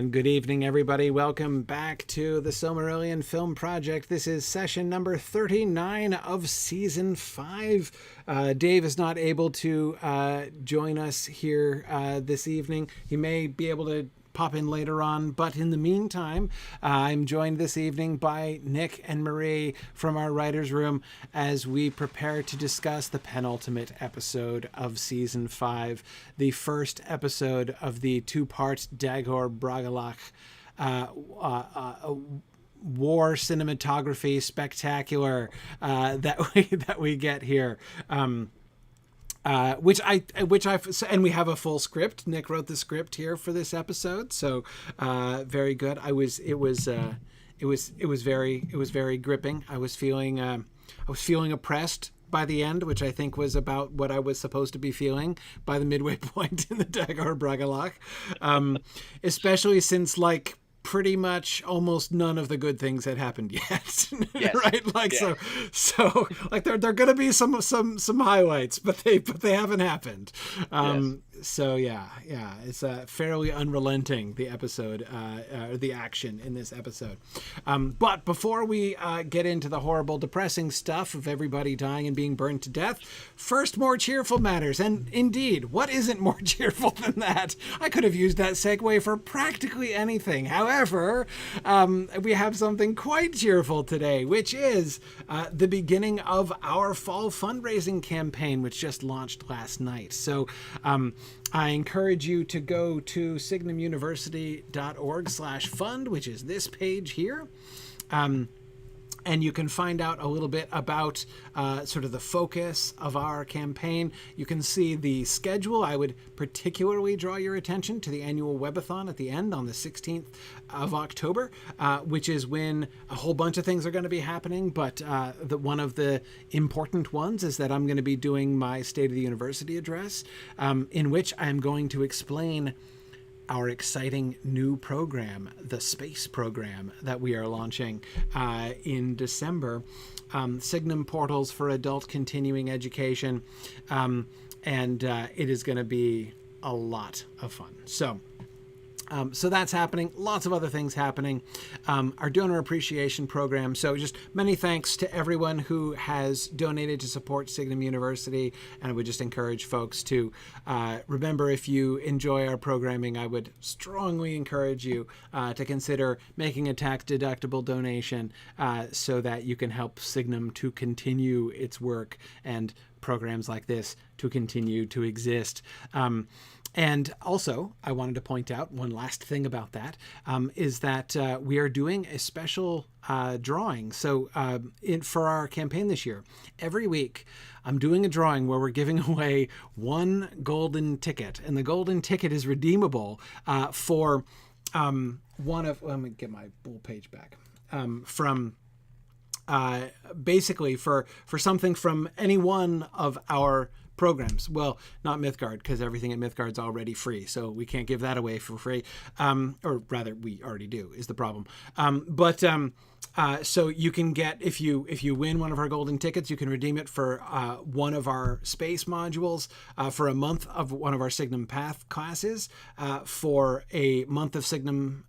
And good evening, everybody. Welcome back to the Silmarillion Film Project. This is session number 39 of Season 5. Dave is not able to join us here this evening. He may be able to pop in later on, but in the meantime, I'm joined this evening by Nick and Marie from our writer's room as we prepare to discuss the penultimate episode of Season 5, the first episode of the two-part Dagor Bragollach war cinematography spectacular that we get here. Which I've, and we have a full script. Nick wrote the script here for this episode, so very good. It was very gripping. I was feeling oppressed by the end, which I think was about what I was supposed to be feeling by the midway point in the Dagor Bragollach, especially since pretty much almost none of the good things had happened yet. Yes. Right? So there are going to be some highlights, but they haven't happened. Yes. So yeah, it's fairly unrelenting, the episode, the action in this episode. But before we get into the horrible, depressing stuff of everybody dying and being burned to death, first, more cheerful matters. And indeed, what isn't more cheerful than that? I could have used that segue for practically anything. However, we have something quite cheerful today, which is the beginning of our fall fundraising campaign, which just launched last night. So I encourage you to go to signumuniversity.org/fund, which is this page here. And you can find out a little bit about sort of the focus of our campaign. You can see the schedule. I would particularly draw your attention to the annual webathon at the end on the 16th of October, which is when a whole bunch of things are going to be happening. But one of the important ones is that I'm going to be doing my State of the University address, in which I'm going to explain our exciting new program, the space program that we are launching in December, Signum Portals for Adult Continuing Education, and it is going to be a lot of fun. So that's happening. Lots of other things happening. Our donor appreciation program. So just many thanks to everyone who has donated to support Signum University. And I would just encourage folks to remember, if you enjoy our programming, I would strongly encourage you to consider making a tax-deductible donation so that you can help Signum to continue its work and programs like this to continue to exist. And also, I wanted to point out one last thing about that, is that we are doing a special drawing. So for our campaign this year, every week I'm doing a drawing where we're giving away one golden ticket. And the golden ticket is redeemable for one of... Let me get my bull page back. Basically for something from any one of our programs. Well, not Mythgard, because everything at Mythgard's already free, so we can't give that away for free. Or rather, we already do, is the problem. So you can get, if you win one of our golden tickets, you can redeem it for one of our space modules, for a month of one of our Signum Path classes, for a month of Signum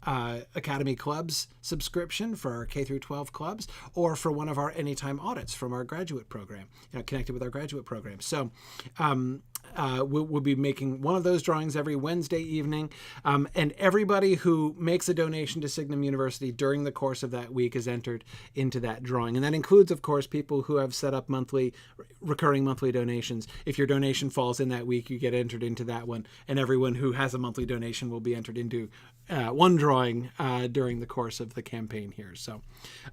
Academy Clubs subscription for our K through 12 clubs, or for one of our anytime audits from our graduate program, connected with our graduate program. So we'll be making one of those drawings every Wednesday evening, and everybody who makes a donation to Signum University during the course of that week is entered into that drawing. And that includes, of course, people who have set up recurring monthly donations. If your donation falls in that week, you get entered into that one, and everyone who has a monthly donation will be entered into one drawing during the course of the campaign here. So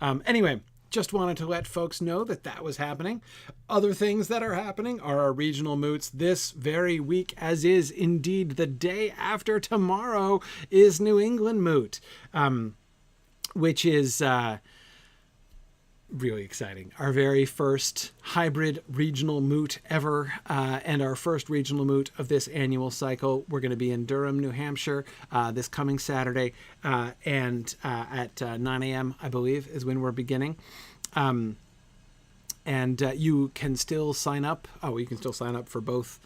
anyway, just wanted to let folks know that was happening. Other things that are happening are our regional moots this very week, as is indeed the day after tomorrow is New England Moot, which is really exciting. Our very first hybrid regional moot ever, and our first regional moot of this annual cycle. We're going to be in Durham, New Hampshire, this coming Saturday, and at 9 a.m., I believe, is when we're beginning. And you can still sign up. Oh, you can still sign up for both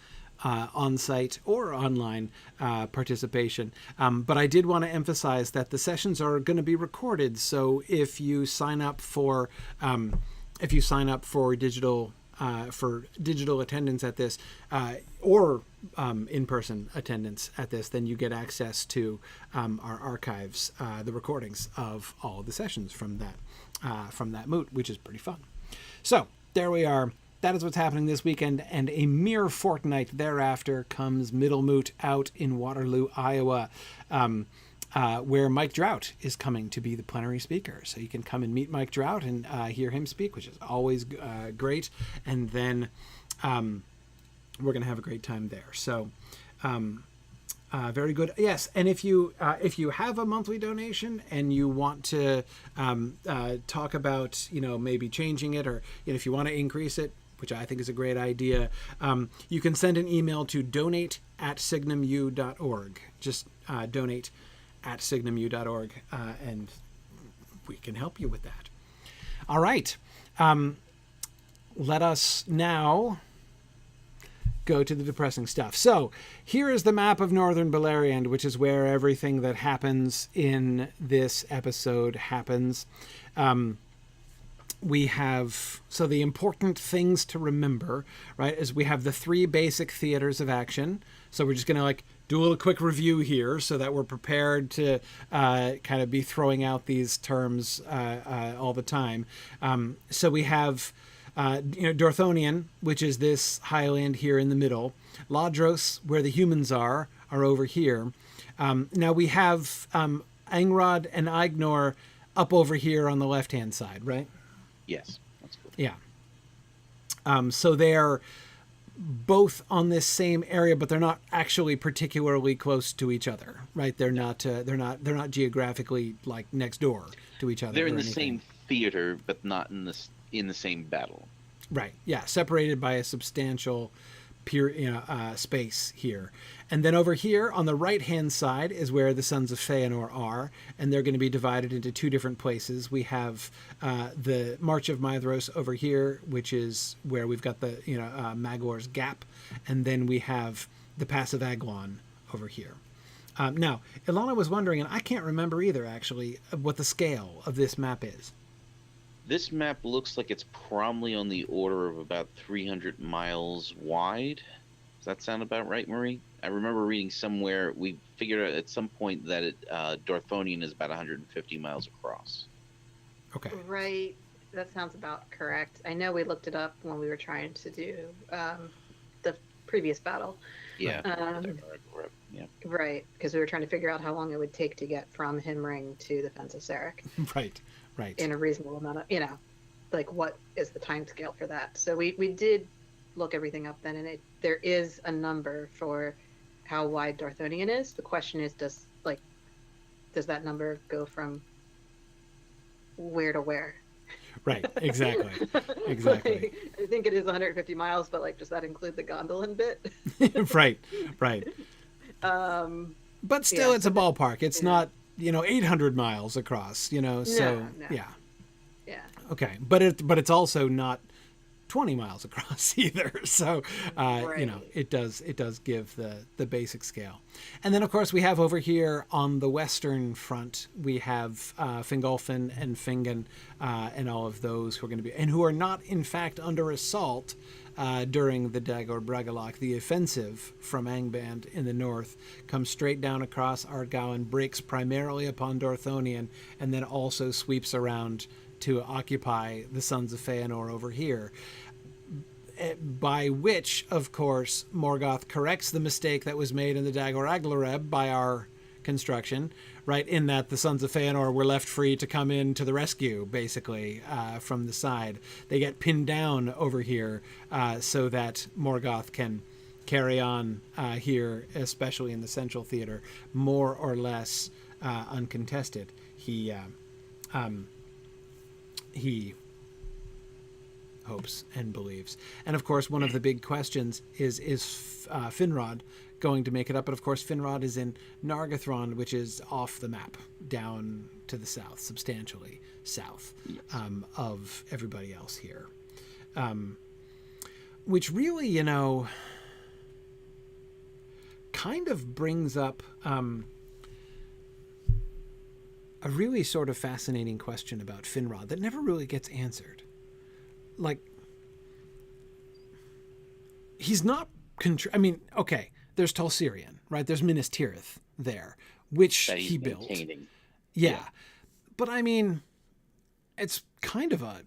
on-site or online participation. But I did want to emphasize that the sessions are going to be recorded. So if you sign up for digital attendance at this, or in-person attendance at this, then you get access to our archives, the recordings of all the sessions from that moot, which is pretty fun. So there we are. That is what's happening this weekend, and a mere fortnight thereafter comes Middle Moot out in Waterloo, Iowa, where Mike Drought is coming to be the plenary speaker. So you can come and meet Mike Drought and hear him speak, which is always great. And then we're going to have a great time there. So very good. Yes, and if you have a monthly donation and you want to talk about maybe changing it, or if you want to increase it, which I think is a great idea, you can send an email to donate@signumu.org. Just donate@signumu.org, and we can help you with that. All right. Let us now go to the depressing stuff. So here is the map of Northern Beleriand, which is where everything that happens in this episode happens. We have, so the important things to remember, right, is we have the 3 basic theaters of action. So we're just going to do a little quick review here so that we're prepared to kind of be throwing out these terms all the time. So we have Dorthonion, which is this highland here in the middle. Ladros, where the humans are over here. Now we have Angrod and Ignor up over here on the left-hand side, right? Yes, that's good. Yeah. So they're both on this same area, but they're not actually particularly close to each other, right? They're not geographically next door to each other. They're in the same theater, but not in the same battle. Right. Yeah. Separated by a substantial space here. And then over here on the right-hand side is where the Sons of Feanor are, and they're going to be divided into 2 different places. We have the March of Mithros over here, which is where we've got the Magor's Gap, and then we have the Pass of Aglon over here. Now, Ilana was wondering, and I can't remember either, actually, what the scale of this map is. This map looks like it's probably on the order of about 300 miles wide. Does that sound about right, Marie? I remember reading somewhere, we figured out at some point that Dorthonion is about 150 miles across. Okay. Right. That sounds about correct. I know we looked it up when we were trying to do the previous battle. Yeah. Yeah. Right, because we were trying to figure out how long it would take to get from Himring to the Fens of Sarek. Right. In a reasonable amount of, what is the time scale for that? So we did look everything up then, and there is a number for how wide Dorthonion is. The question is, does that number go from where to where? Right, exactly. Exactly. I think it is 150 miles, but does that include the gondolin bit? Right. But still, it's a ballpark. It's not 800 miles across, so no. Yeah. Okay. But it's also not 20 miles across either. So, right. It does give the basic scale. And then of course we have over here on the western front, we have Fingolfin and Fingon, and all of those who are going to be, and who are not in fact under assault during the Dagor Bragollach. The offensive from Angband in the north comes straight down across Ardgowan, breaks primarily upon Dorthonion, and then also sweeps around to occupy the Sons of Feanor over here. By which, of course, Morgoth corrects the mistake that was made in the Dagor Aglareb by our construction, right, in that the Sons of Feanor were left free to come in to the rescue, basically, from the side. They get pinned down over here so that Morgoth can carry on here, especially in the Central Theater, more or less uncontested. He hopes and believes. And of course, one of the big questions is Finrod going to make it up? But of course, Finrod is in Nargothrond, which is off the map, down to the south, substantially south of everybody else here. Which really, kind of brings up a really sort of fascinating question about Finrod that never really gets answered. Like, he's not... I mean, okay, there's Tolsirian, right? There's Minas Tirith there, which he built. Yeah. But I mean, it's kind of a,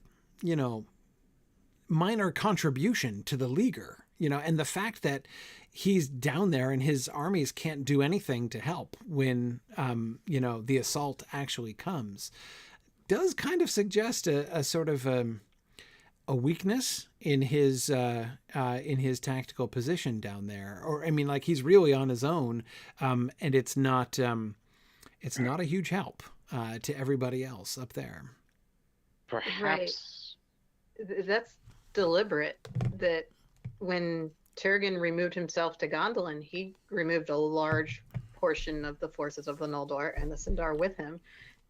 minor contribution to the Leaguer, and the fact that he's down there and his armies can't do anything to help when, the assault actually comes, does kind of suggest a sort of a weakness in his tactical position down there. Or, I mean, like, he's really on his own, and it's not a huge help to everybody else up there. Perhaps. Right. That's deliberate, that when Turgon removed himself to Gondolin, he removed a large portion of the forces of the Noldor and the Sindar with him.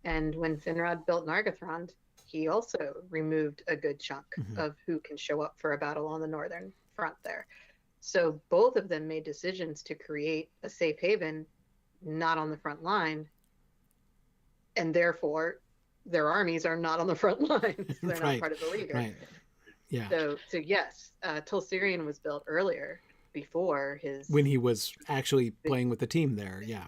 And when Finrod built Nargothrond, he also removed a good chunk of who can show up for a battle on the northern front there. So both of them made decisions to create a safe haven, not on the front line, and therefore their armies are not on the front lines. They're not part of the League. Right. Yeah. So yes, Tolsirian was built earlier, before his... When he was actually playing with the team there, yeah.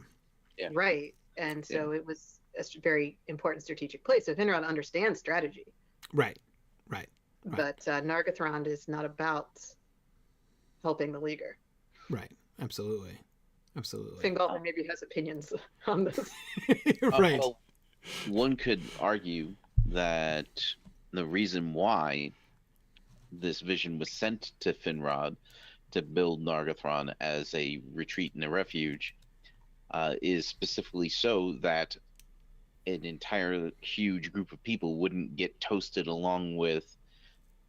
Right. And so it was a very important strategic place. So Finrod understands strategy. Right. But Nargothrond is not about helping the Leaguer. Right. Absolutely. Fingolfin maybe has opinions on this. Right. Well, one could argue that the reason why this vision was sent to Finrod to build Nargothrond as a retreat and a refuge is specifically so that an entire huge group of people wouldn't get toasted along with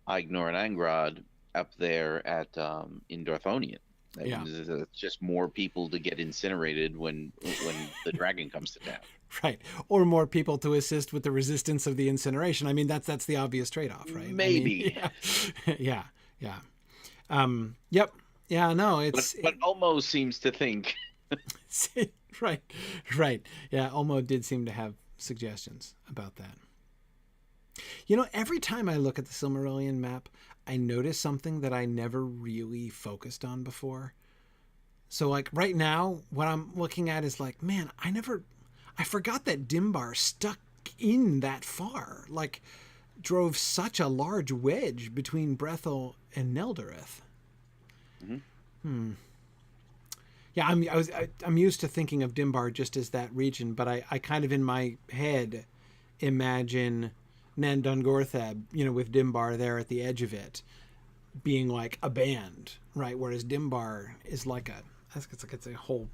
Aignor and Angrod up there at in Dorthonion. It's just more people to get incinerated when the dragon comes to town. Right. Or more people to assist with the resistance of the incineration. I mean, that's the obvious trade-off, right? Maybe. I mean, yeah. Yep. Yeah, no, it's... But Olmo seems to think... Right. Yeah, Olmo did seem to have suggestions about that. Every time I look at the Silmarillion map, I notice something that I never really focused on before. So, like, right now, what I'm looking at is like, man, I forgot that Dimbar stuck in that far. Like, drove such a large wedge between Brethil and Neldareth. Yeah, I'm used to thinking of Dimbar just as that region, but I kind of in my head imagine Nan Dungortheb, with Dimbar there at the edge of it, being like a band, right? Whereas Dimbar is like it's a whole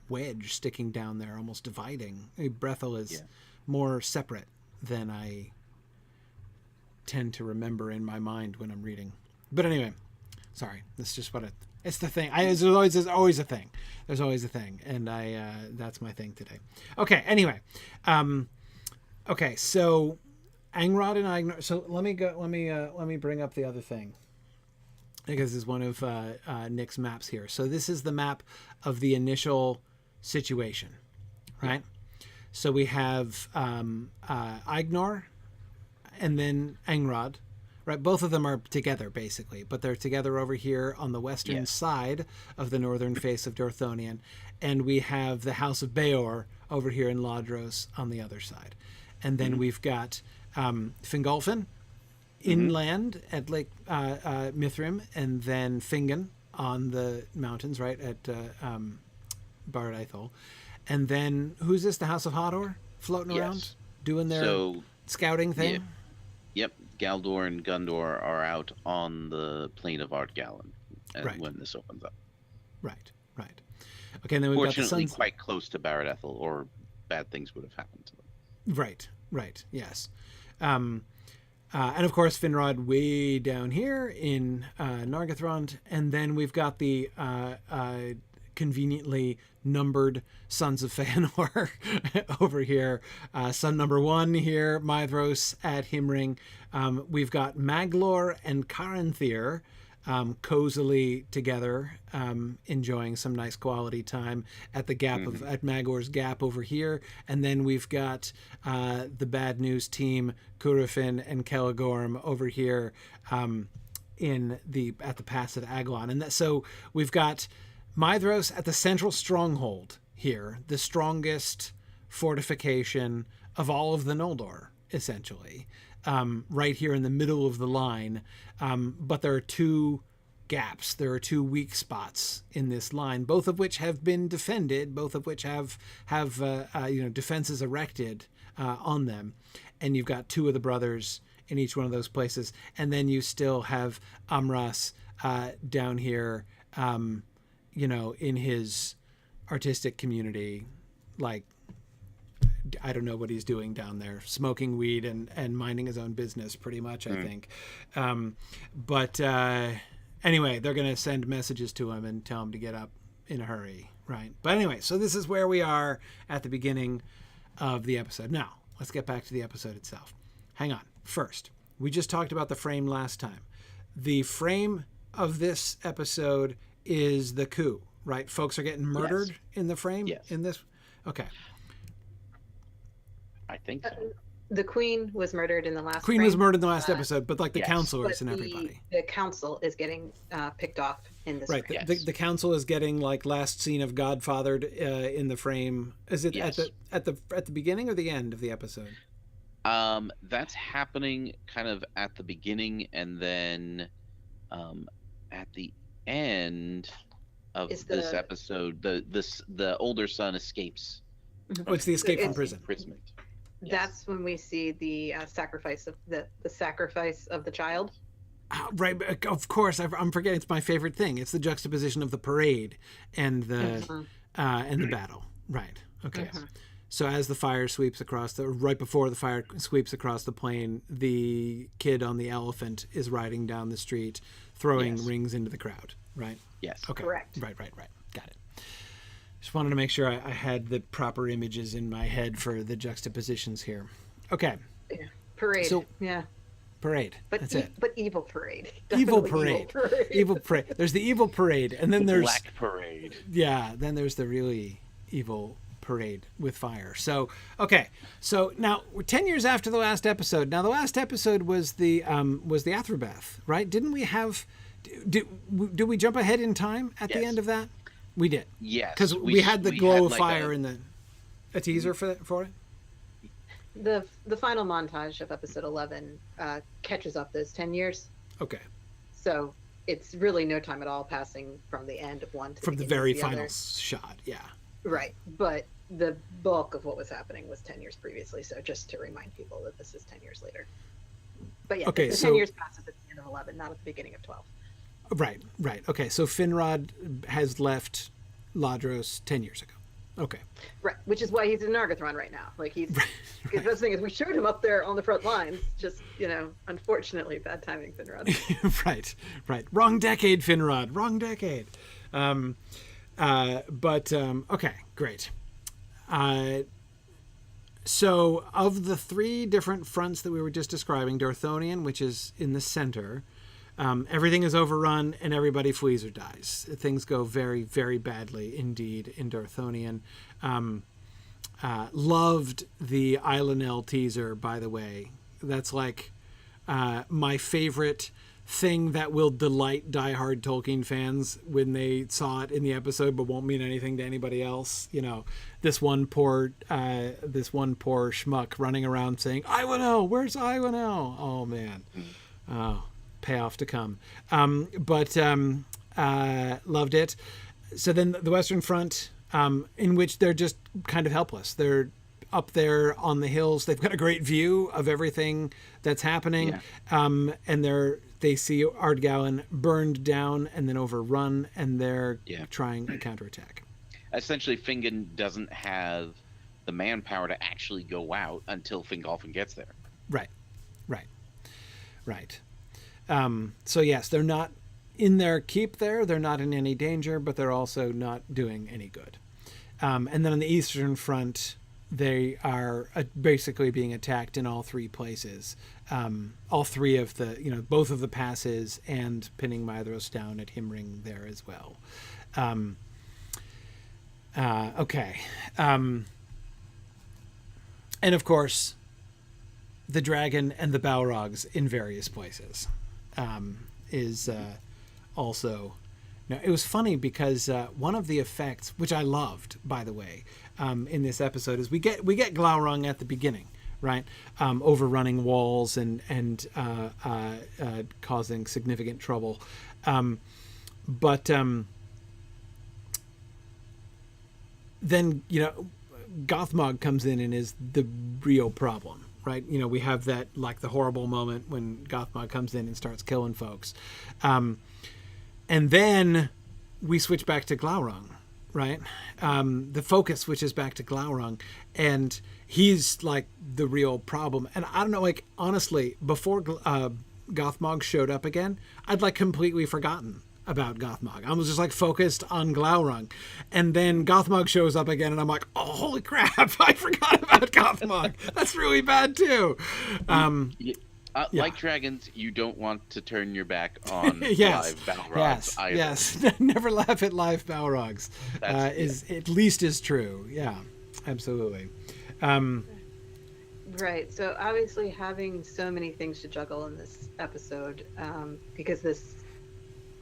wedge sticking down there, almost dividing. Brethil is more separate than I tend to remember in my mind when I'm reading. But anyway, sorry, that's just it's the thing. There's always a thing. There's always a thing, and that's my thing today. Okay. Anyway, okay. So Angrod and Aignor. So let me bring up the other thing, because this is one of Nick's maps here. So this is the map of the initial situation, right? So we have Aignor and then Angrod, right? Both of them are together basically, but they're together over here on the western side of the northern face of Dorthonion, and we have the House of Beor over here in Lodros on the other side, and then we've got Fingolfin inland at Lake Mithrim, and then Fingon on the mountains, right at Barad Aethol. And then who's this? The House of Hodor floating around doing their scouting thing. Yep, Galdor and Gundor are out on the plain of Ardgallen when this opens up. Right. Okay, and then we've got the Fortunately, quite close to Barad Aethol, or bad things would have happened to them. Right. Yes. And of course, Finrod way down here in Nargothrond, and then we've got the conveniently numbered sons of Feanor over here. Son number 1 here, Maedhros at Himring. We've got Maglor and Caranthir cozily together, enjoying some nice quality time at the gap at Magor's Gap over here. And then we've got the Bad News team, Curufin and Caligorm over here at the pass at Aglon. And so we've got Mithros at the central stronghold here, the strongest fortification of all of the Noldor, essentially. Right here in the middle of the line. But there are two gaps. There are two weak spots in this line, both of which have been defended, both of which have defenses erected on them. And you've got two of the brothers in each one of those places. And then you still have Amras down here, in his artistic community, like, I don't know what he's doing down there, smoking weed and minding his own business pretty much, I think. But anyway, they're going to send messages to him and tell him to get up in a hurry. Right. But anyway, so this is where we are at the beginning of the episode. Now, let's get back to the episode itself. Hang on. First, we just talked about the frame last time. The frame of this episode is the coup, right? Folks are getting murdered in the frame in this. Okay. I think so. The queen was murdered in the last. Queen frame. was murdered in the last episode, but like the counselors But and everybody. The council is getting picked off in this. Right. frame. The council is getting like last scene of Godfathered in the frame. Is it at the beginning or the end of the episode? That's happening kind of at the beginning, and then at the end of this episode, the older son escapes. Oh, it's the escape from prison. Imprisonment. That's when we see the sacrifice of the sacrifice of the child. Right, of course. I'm forgetting. It's my favorite thing. It's the juxtaposition of the parade and the battle. Right. Okay. So as the fire sweeps across right before the fire sweeps across the plain, the kid on the elephant is riding down the street, throwing rings into the crowd. Right. Yes. Okay. Correct. Right. Got it. Just wanted to make sure I had the proper images in my head for the juxtapositions here. Okay. Yeah. Parade. So, yeah. Parade. But that's it. But evil parade. Evil Definitely parade. Evil parade. There's the evil parade, and then there's Black Parade. Yeah. Then there's the really evil parade with fire. So okay. So now we're 10 years after the last episode. Now the last episode was the Athrobeth, right? Didn't we have? Did we jump ahead in time at the end of that? We did. Yes. Because we had the glow of like fire in a teaser for it. The final montage of episode 11 catches up those 10 years. Okay. So it's really no time at all passing from the end of one to from the very final shot. Yeah. Right. But the bulk of what was happening was 10 years previously. So just to remind people that this is 10 years later. But yeah, okay, the 10 years passes at the end of 11, not at the beginning of 12. Right. Okay, so Finrod has left Ladros 10 years ago. Okay. Right, which is why he's in Nargothrond right now. Like he's, the best thing is we showed him up there on the front lines. Just unfortunately, bad timing, Finrod. Right. Wrong decade, Finrod. Wrong decade. Okay, great. So of the three different fronts that we were just describing, Dorthonion, which is in the center. Everything is overrun and everybody flees or dies. Things go very, very badly indeed in Dorthonion. Loved the Ilanel teaser, by the way. That's like my favorite thing that will delight diehard Tolkien fans when they saw it in the episode, but won't mean anything to anybody else. This one poor schmuck running around saying, "Ilanel, where's Ilanel?" Oh man. Oh. Payoff to come. Loved it. So then the Western Front, in which they're just kind of helpless. They're up there on the hills. They've got a great view of everything that's happening. Yeah. And they see Ardgowan burned down and then overrun, and they're trying a counterattack. Essentially, Fingon doesn't have the manpower to actually go out until Fingolfin gets there. Right. So yes, they're not in their keep there. They're not in any danger, but they're also not doing any good. And then on the Eastern Front, they are basically being attacked in all three places. All three of the, both of the passes, and pinning Maedhros down at Himring there as well. Okay. And of course, the dragon and the Balrogs in various places is also... Now, it was funny because one of the effects, which I loved, by the way, in this episode, is we get Glaurung at the beginning, right? Overrunning walls and causing significant trouble. But then, Gothmog comes in and is the real problem, right? We have that, like, the horrible moment when Gothmog comes in and starts killing folks. And then we switch back to Glaurung, right? The focus switches back to Glaurung, and he's like the real problem. And I don't know, like, honestly, before Gothmog showed up again, I'd like completely forgotten about Gothmog. I was just like focused on Glaurung. And then Gothmog shows up again, and I'm like, oh, holy crap, I forgot about Gothmog. That's really bad too. Like dragons, you don't want to turn your back on yes, live Balrogs either. Yes, never laugh at live Balrogs. Is at least is true. Yeah, absolutely. Right. So obviously, having so many things to juggle in this episode, because this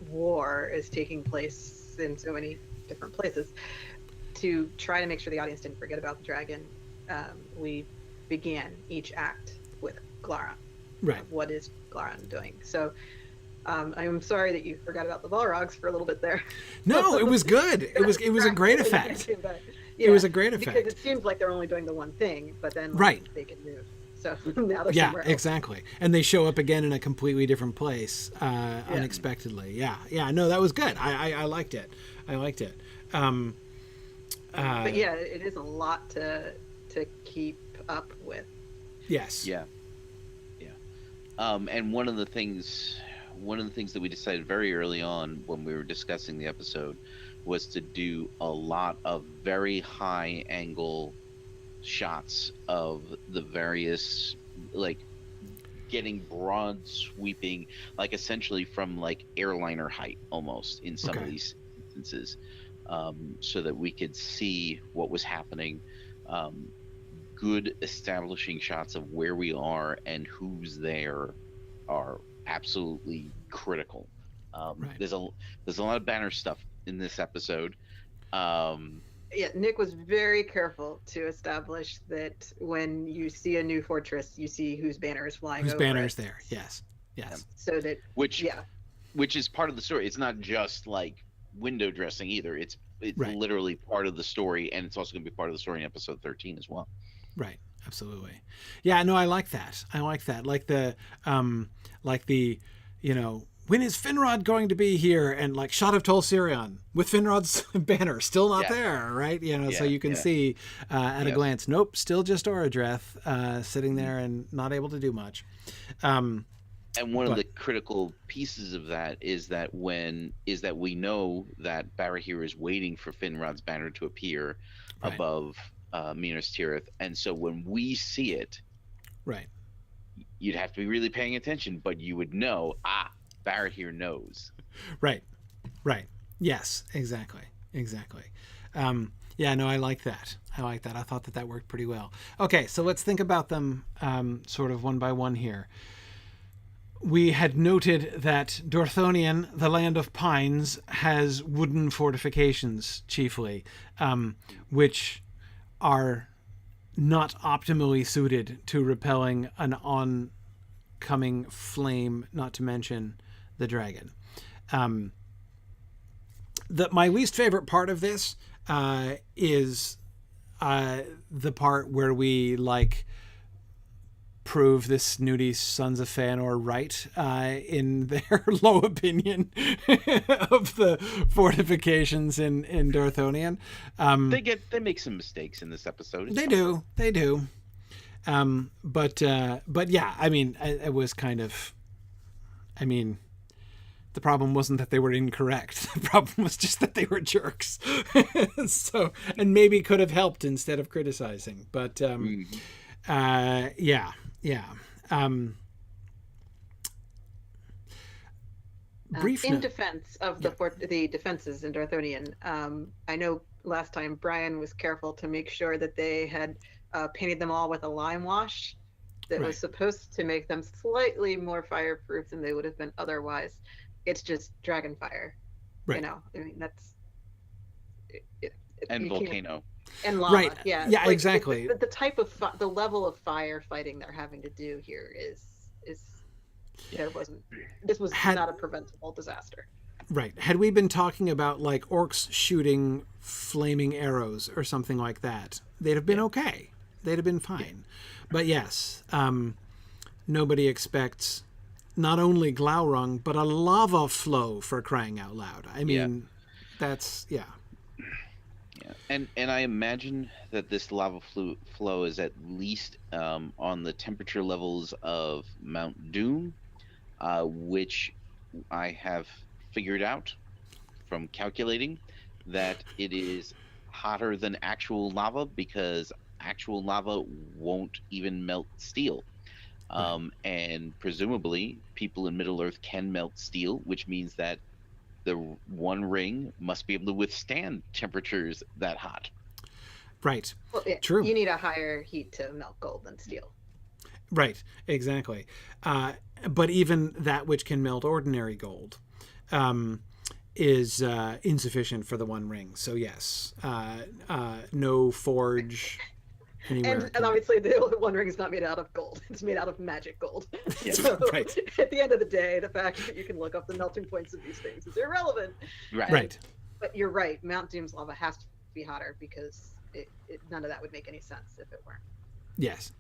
war is taking place in so many different places, to try to make sure the audience didn't forget about the dragon, we began each act with Glaurung. Right. What is Glaurung doing? So I'm sorry that you forgot about the Balrogs for a little bit there. No, it was good. It was a great effect. Yeah, it was a great effect. Because it seems like they're only doing the one thing, but then they can move. So now they're somewhere else. Exactly. And they show up again in a completely different place, unexpectedly. Yeah. No, that was good. I liked it. But yeah, it is a lot to keep up with. Yes. Yeah. And one of the things that we decided very early on when we were discussing the episode was to do a lot of very high angle shots of the various, like, getting broad sweeping, like essentially from like airliner height almost in some of these instances, so that we could see what was happening. Good establishing shots of where we are and who's there are absolutely critical. There's a lot of banner stuff in this episode. Nick was very careful to establish that when you see a new fortress, you see whose banner is flying. Whose over banner it. is there? Yes. So that which is part of the story. It's not just like window dressing either. It's literally part of the story, and it's also going to be part of the story in episode 13 as well. Right. Absolutely. Yeah, no, I like that. Like the, when is Finrod going to be here? And like shot of Tol Sirion with Finrod's banner still not there, right? So you can see at a glance, nope, still just Orodreth sitting there and not able to do much. And one of the critical pieces of that is that we know that Barahir is waiting for Finrod's banner to appear above Minas Tirith, and so when we see it, you'd have to be really paying attention, but you would know, Barahir knows. Right. Yes, exactly. Yeah, no, I like that. I thought that worked pretty well. Okay, so let's think about them sort of one by one here. We had noted that Dorthonion, the land of pines, has wooden fortifications chiefly, which are not optimally suited to repelling an oncoming flame, not to mention the dragon. My least favorite part of this is the part where we prove the snooty sons of Feanor right in their low opinion of the fortifications in Dorthonion. They make some mistakes in this episode. They do. But yeah, I mean, it was kind of, The problem wasn't that they were incorrect. The problem was just that they were jerks. So, and maybe could have helped instead of criticizing. But yeah. Brief in note. defense of the defenses in Darthonian, I know last time Brian was careful to make sure that they had painted them all with a lime wash that was supposed to make them slightly more fireproof than they would have been otherwise. It's just dragon fire, right. You know. I mean, that's and volcano and lava. Right. Yeah. Yeah. Like, exactly. The type of the level of firefighting they're having to do here is. This was not a preventable disaster. Right. Had we been talking about like orcs shooting flaming arrows or something like that, they'd have been okay. They'd have been fine. But yes, nobody expects not only Glaurung, but a lava flow, for crying out loud. I mean, that's, Yeah. And I imagine that this lava flow is at least on the temperature levels of Mount Doom, which I have figured out from calculating that it is hotter than actual lava, because actual lava won't even melt steel. And presumably people in Middle-earth can melt steel, which means that the One Ring must be able to withstand temperatures that hot. Right. Well, yeah, true. You need a higher heat to melt gold than steel. Right. Exactly. But even that which can melt ordinary gold is insufficient for the One Ring. So yes, no forge anywhere. And obviously the One Ring is not made out of gold. It's made out of magic gold. Yes, so right. At the end of the day, the fact that you can look up the melting points of these things is irrelevant. Right. But you're right. Mount Doom's lava has to be hotter, because none of that would make any sense if it weren't. Yes.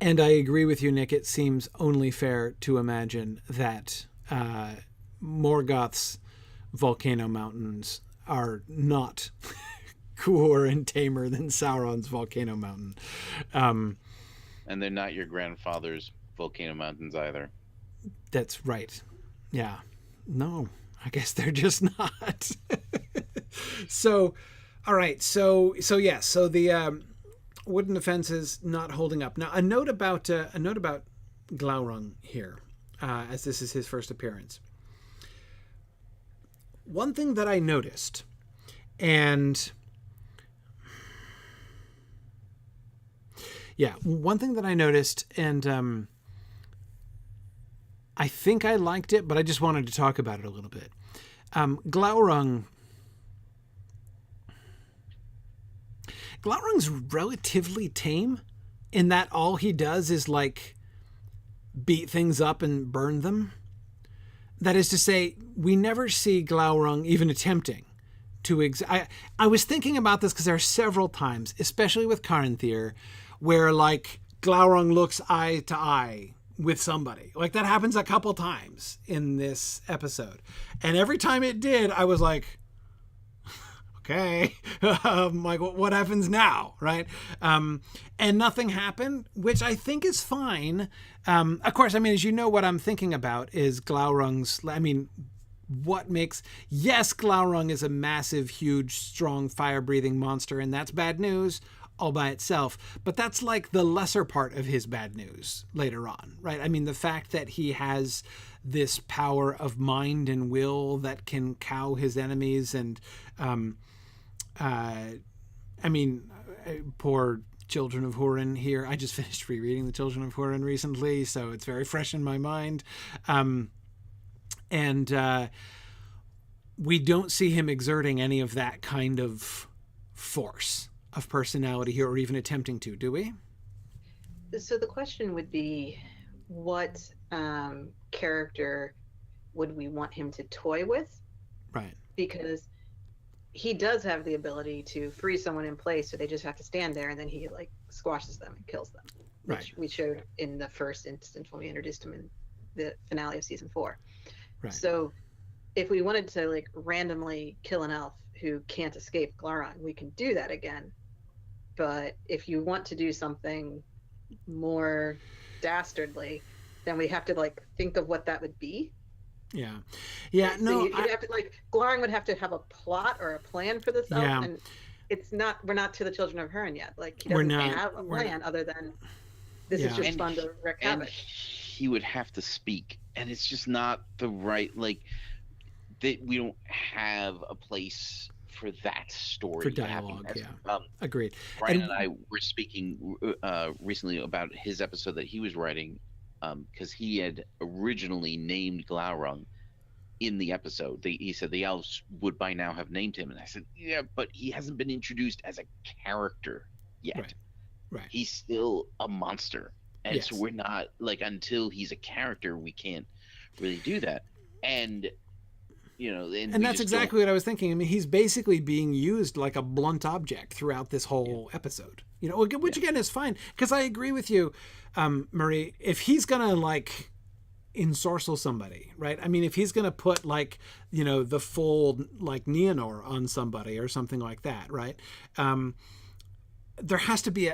And I agree with you, Nick. It seems only fair to imagine that Morgoth's volcano mountains are not cooler and tamer than Sauron's volcano mountain. And they're not your grandfather's volcano mountains either. That's right. Yeah. No, I guess they're just not. So, all right. So the wooden defenses not holding up. Now, a note about Glaurung here, as this is his first appearance. One thing that I noticed, and I think I liked it, but I just wanted to talk about it a little bit. Glaurung's relatively tame in that all he does is like beat things up and burn them. That is to say, we never see Glaurung even attempting to I was thinking about this because there are several times, especially with Caranthir, where like Glaurung looks eye to eye with somebody. Like that happens a couple times in this episode. And every time it did, I was like, okay, like what happens now, right? And nothing happened, which I think is fine. Of course, I mean, as you know, what I'm thinking about is Glaurung's, yes, Glaurung is a massive, huge, strong, fire-breathing monster, and that's bad news all by itself. But that's like the lesser part of his bad news later on, right? I mean, the fact that he has this power of mind and will that can cow his enemies, and poor Children of Húrin here. I just finished rereading the Children of Húrin recently, so it's very fresh in my mind. And we don't see him exerting any of that kind of force of personality here, or even attempting to, do we? So the question would be, what character would we want him to toy with? Right. Because he does have the ability to freeze someone in place, so they just have to stand there, and then he like squashes them and kills them, which right. we showed in the first instance when we introduced him in the finale of season 4. Right. So if we wanted to like randomly kill an elf who can't escape Glaurung, we can do that again. But if you want to do something more dastardly, then we have to like think of what that would be. Yeah. So No, you'd have to like Glaurung would have to have a plot or a plan for this elf, yeah, and we're not to the Children of Hurin yet. Like he we're doesn't not. have a plan other than this Yeah. is just And fun to wreak and havoc. he would have to speak, and it's just not the right, like, that we don't have a place for that story For to happen. dialogue, As- yeah. Agreed. Brian And- and I were speaking recently about his episode that he was writing, because he had originally named Glaurung in the episode. He said the elves would by now have named him, and I said, yeah, but he hasn't been introduced as a character yet. Right. He's still a monster, and so Yes. we're not, like, until he's a character, we can't really do that. And And that's exactly what I was thinking. I mean, he's basically being used like a blunt object throughout this whole episode. Which again is fine, because I agree with you, Marie. If he's gonna like ensorcel somebody, right? I mean, if he's gonna put like the full like Neonor on somebody or something like that, right? There has to be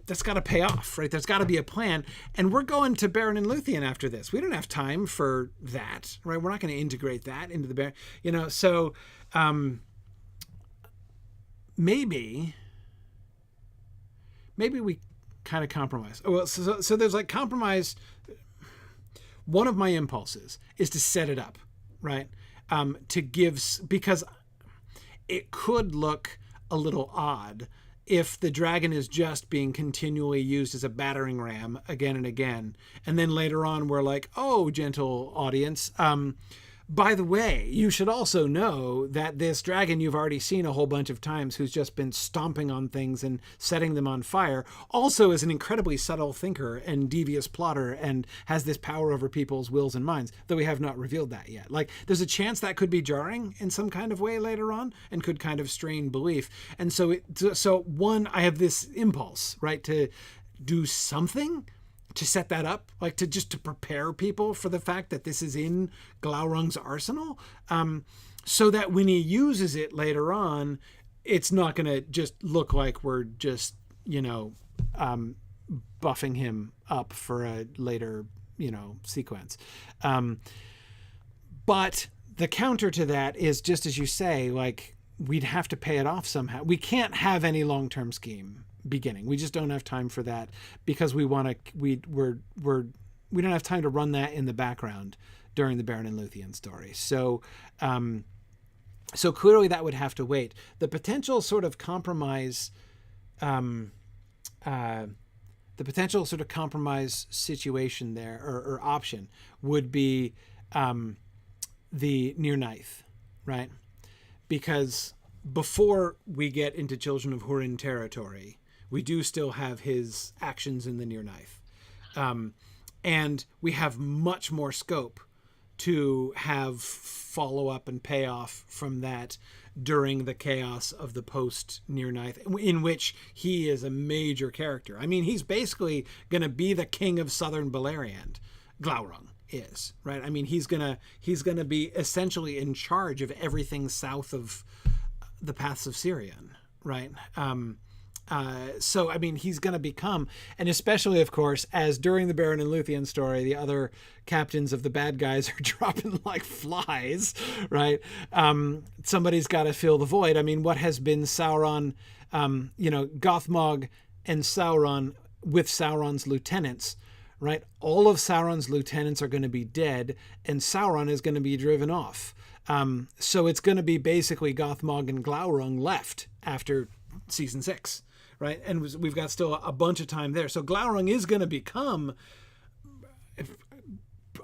that's got to pay off, right? There's got to be a plan. And we're going to Baron and Luthien after this. We don't have time for that, right? We're not going to integrate that into the Baron, so maybe we kind of compromise. Oh, well, so there's like compromise. One of my impulses is to set it up, right? Because it could look a little odd if the dragon is just being continually used as a battering ram again and again. And then later on, we're like, oh, gentle audience, by the way, you should also know that this dragon you've already seen a whole bunch of times, who's just been stomping on things and setting them on fire, also is an incredibly subtle thinker and devious plotter and has this power over people's wills and minds, though we have not revealed that yet. Like, there's a chance that could be jarring in some kind of way later on and could kind of strain belief. And so I have this impulse, right, to do something to set that up, like to prepare people for the fact that this is in Glaurung's arsenal, so that when he uses it later on, it's not going to just look like we're just, buffing him up for a later, sequence. But the counter to that is, just as you say, like, we'd have to pay it off somehow. We can't have any long-term scheme beginning. We just don't have time for that, because we don't have time to run that in the background during the Baron and Luthien story. So clearly that would have to wait. The potential sort of compromise situation there, or option, would be the Near Ninth, right? Because before we get into Children of Hurin territory, we do still have his actions in the Near Ninth. And we have much more scope to have follow-up and payoff from that during the chaos of the post-Near Ninth, in which he is a major character. I mean, he's basically going to be the king of southern Beleriand, Glaurung is, right? I mean, he's gonna be essentially in charge of everything south of the Paths of Sirion, right? So, I mean, he's going to become, and especially, of course, as during the Baron and Luthien story, the other captains of the bad guys are dropping like flies, right? Somebody's got to fill the void. I mean, what has been Sauron, Gothmog and Sauron with Sauron's lieutenants, right? All of Sauron's lieutenants are going to be dead, and Sauron is going to be driven off. So it's going to be basically Gothmog and Glaurung left after season 6, right? And we've got still a bunch of time there. So Glaurung is going to become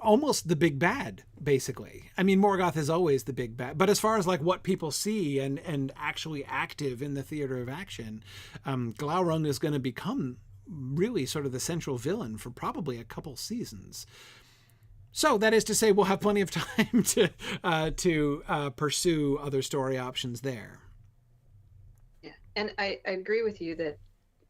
almost the big bad, basically. I mean, Morgoth is always the big bad, but as far as like what people see and actually active in the theater of action, Glaurung is going to become really sort of the central villain for probably a couple seasons. So that is to say, we'll have plenty of time to pursue other story options there. Yeah, and I agree with you that,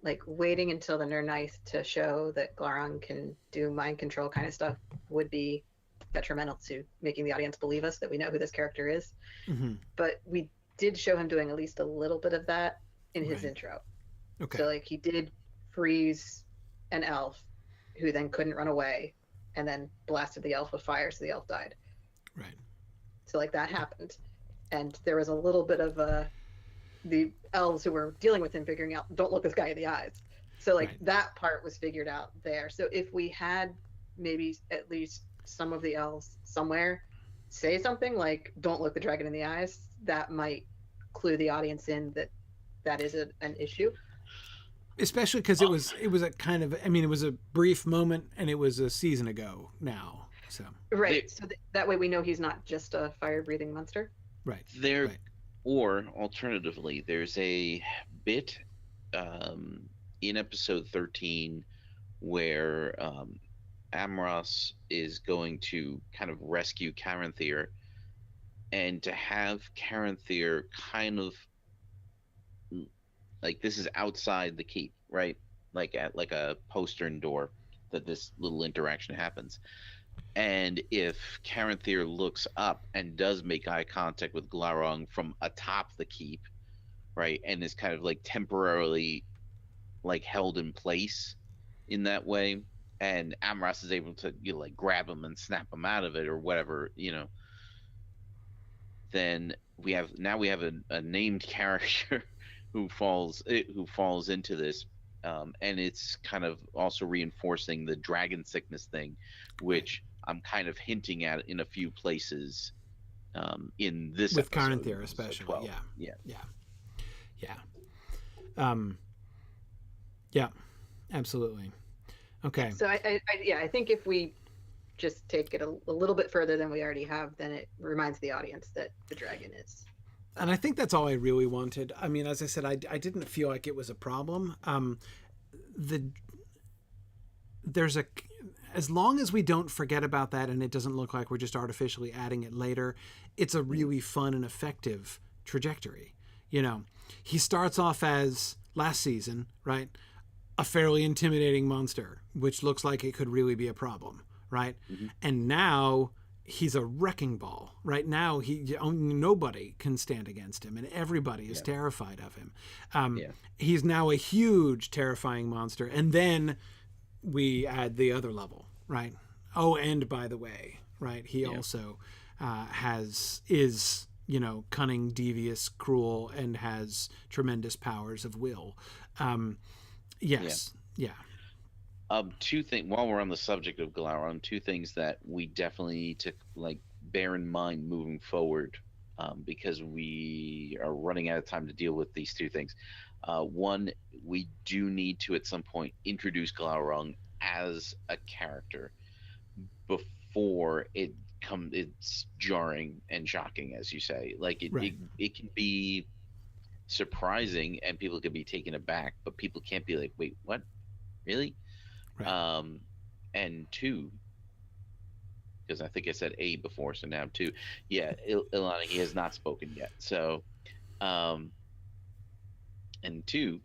like, waiting until the Near Ninth to show that Glaurung can do mind control kind of stuff would be detrimental to making the audience believe us that we know who this character is. Mm-hmm. But we did show him doing at least a little bit of that in his intro. Okay. So, like, he did freeze an elf who then couldn't run away and then blasted the elf with fire, so the elf died. Right. So like that happened. And there was a little bit of the elves who were dealing with him figuring out, don't look this guy in the eyes. So like that part was figured out there. So if we had maybe at least some of the elves somewhere say something like, don't look the dragon in the eyes, that might clue the audience in that that is an issue. Especially because it was a kind of, I mean, it was a brief moment and it was a season ago now. So right. So that way we know he's not just a fire-breathing monster. Right. There, right. Or alternatively, there's a bit in episode 13 where Amros is going to kind of rescue Caranthir, and to have Caranthir kind of like, this is outside the keep, right? Like at like a postern door that this little interaction happens. And if Caranthir looks up and does make eye contact with Glaurung from atop the keep, right, and is kind of like temporarily like held in place in that way, and Amras is able to, you know, like grab him and snap him out of it or whatever, you know, then we have a named character who falls into this, and it's kind of also reinforcing the dragon sickness thing, which I'm kind of hinting at in a few places in this with episode, Caranthir especially. Yeah, absolutely. Okay. So I think if we just take it a little bit further than we already have, then it reminds the audience that the dragon is. And I think that's all I really wanted. I mean, as I said, I didn't feel like it was a problem. As long as we don't forget about that and it doesn't look like we're just artificially adding it later, it's a really fun and effective trajectory. You know, he starts off as, last season, right, a fairly intimidating monster, which looks like it could really be a problem, right? Mm-hmm. And now he's a wrecking ball. Right now, nobody can stand against him, and everybody is terrified of him. He's now a huge, terrifying monster, and then we add the other level, right? Oh, and by the way, right, he also is, you know, cunning, devious, cruel, and has tremendous powers of will. Two things, while we're on the subject of Glaurung, two things that we definitely need to like bear in mind moving forward, because we are running out of time to deal with these two things. One, we do need to at some point introduce Glaurung as a character before it's jarring and shocking, as you say. Like it can be surprising and people could be taken aback, but people can't be like, wait, what? Really? Right. And two, because I think I said A before, so now two. Yeah, Ilani, he has not spoken yet. So, and two,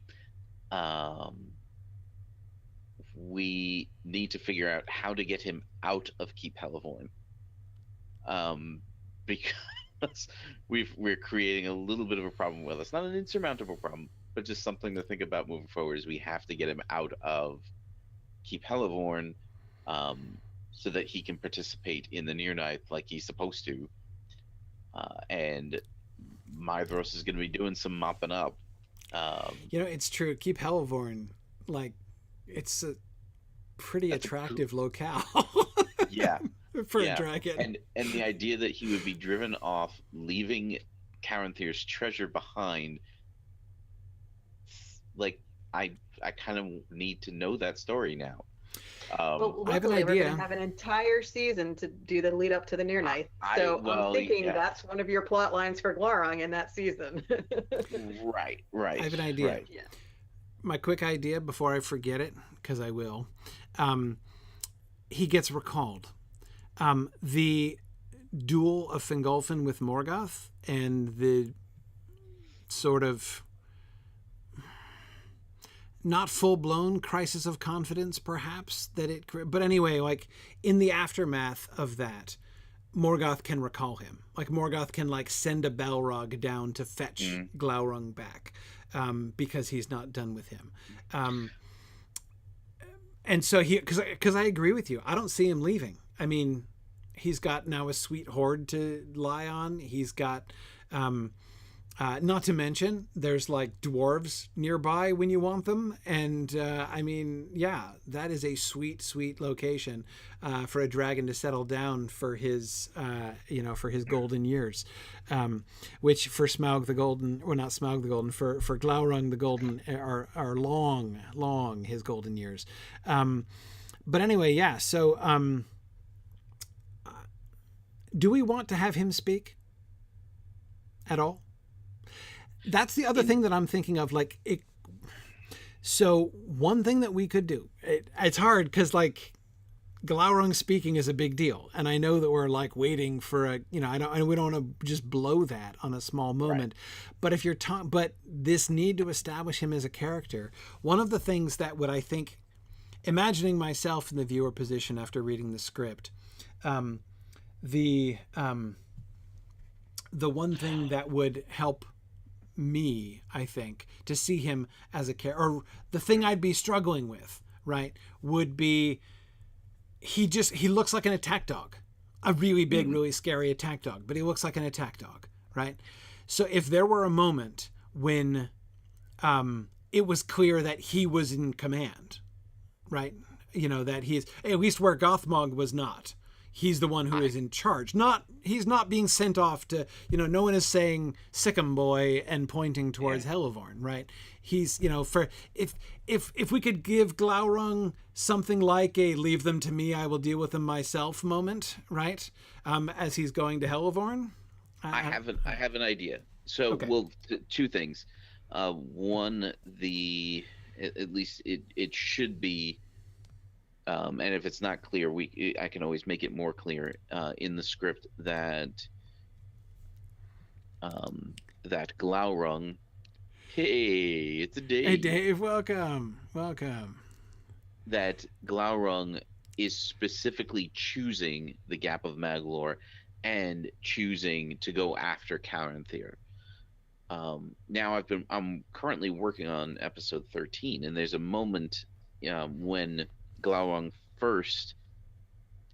we need to figure out how to get him out of Keep Helivorn, because we're creating a little bit of a problem with us. Not an insurmountable problem, but just something to think about moving forward. Is we have to get him out of Keep Helivorn, so that he can participate in the Near Ninth like he's supposed to. And Mydros is going to be doing some mopping up. You know, it's true. Keep Helivorn, like, it's a pretty attractive locale. For a dragon. And the idea that he would be driven off, leaving Caranthir's treasure behind, like, I kind of need to know that story now. Well, luckily, we're going to have an entire season to do the lead up to the Near Ninth. So I'm thinking that's one of your plot lines for Glaurung in that season. Right. I have an idea. Right. Yeah. My quick idea before I forget it, because I will. He gets recalled. The duel of Fingolfin with Morgoth and the sort of not full-blown crisis of confidence, perhaps, but anyway, like, in the aftermath of that, Morgoth can recall him. Like, Morgoth can, like, send a Balrog down to fetch Glaurung back, because he's not done with him. and so because I agree with you, I don't see him leaving. I mean, he's got now a sweet hoard to lie on. He's got, not to mention, there's like dwarves nearby when you want them, and I mean, yeah, that is a sweet, sweet location for a dragon to settle down for his, for his golden years, which for Smaug the Golden, or not Smaug the Golden, for Glaurung the Golden are long, long his golden years. But anyway, yeah. So, do we want to have him speak at all? That's the other thing that I'm thinking of. Like, so one thing that we could do, it's hard because like Glaurung speaking is a big deal, and I know that we're like waiting for a, we don't want to just blow that on a small moment. Right. But if you're but this need to establish him as a character, one of the things that would, I think, imagining myself in the viewer position after reading the script, the one thing that would help me, I think, to see him as a character, or the thing I'd be struggling with, right, would be he looks like an attack dog, a really big, really scary attack dog, but he looks like an attack dog, right? So if there were a moment when it was clear that he was in command, right, that he's at least where Gothmog was not. He's the one who is in charge. He's not being sent off to, no one is saying "Sick'em boy" and pointing towards Hellevorn, right? He's, for if we could give Glaurung something like a "leave them to me, I will deal with them myself" moment, right? As he's going to Hellevorn. I have an idea. So, okay. Two things. One, at least it should be. And if it's not clear, I can always make it more clear in the script that Glaurung. Hey, it's a Dave. Hey, Dave, welcome. That Glaurung is specifically choosing the Gap of Maglor and choosing to go after Caranthir. Now I'm currently working on episode 13, and there's a moment when Glaurung first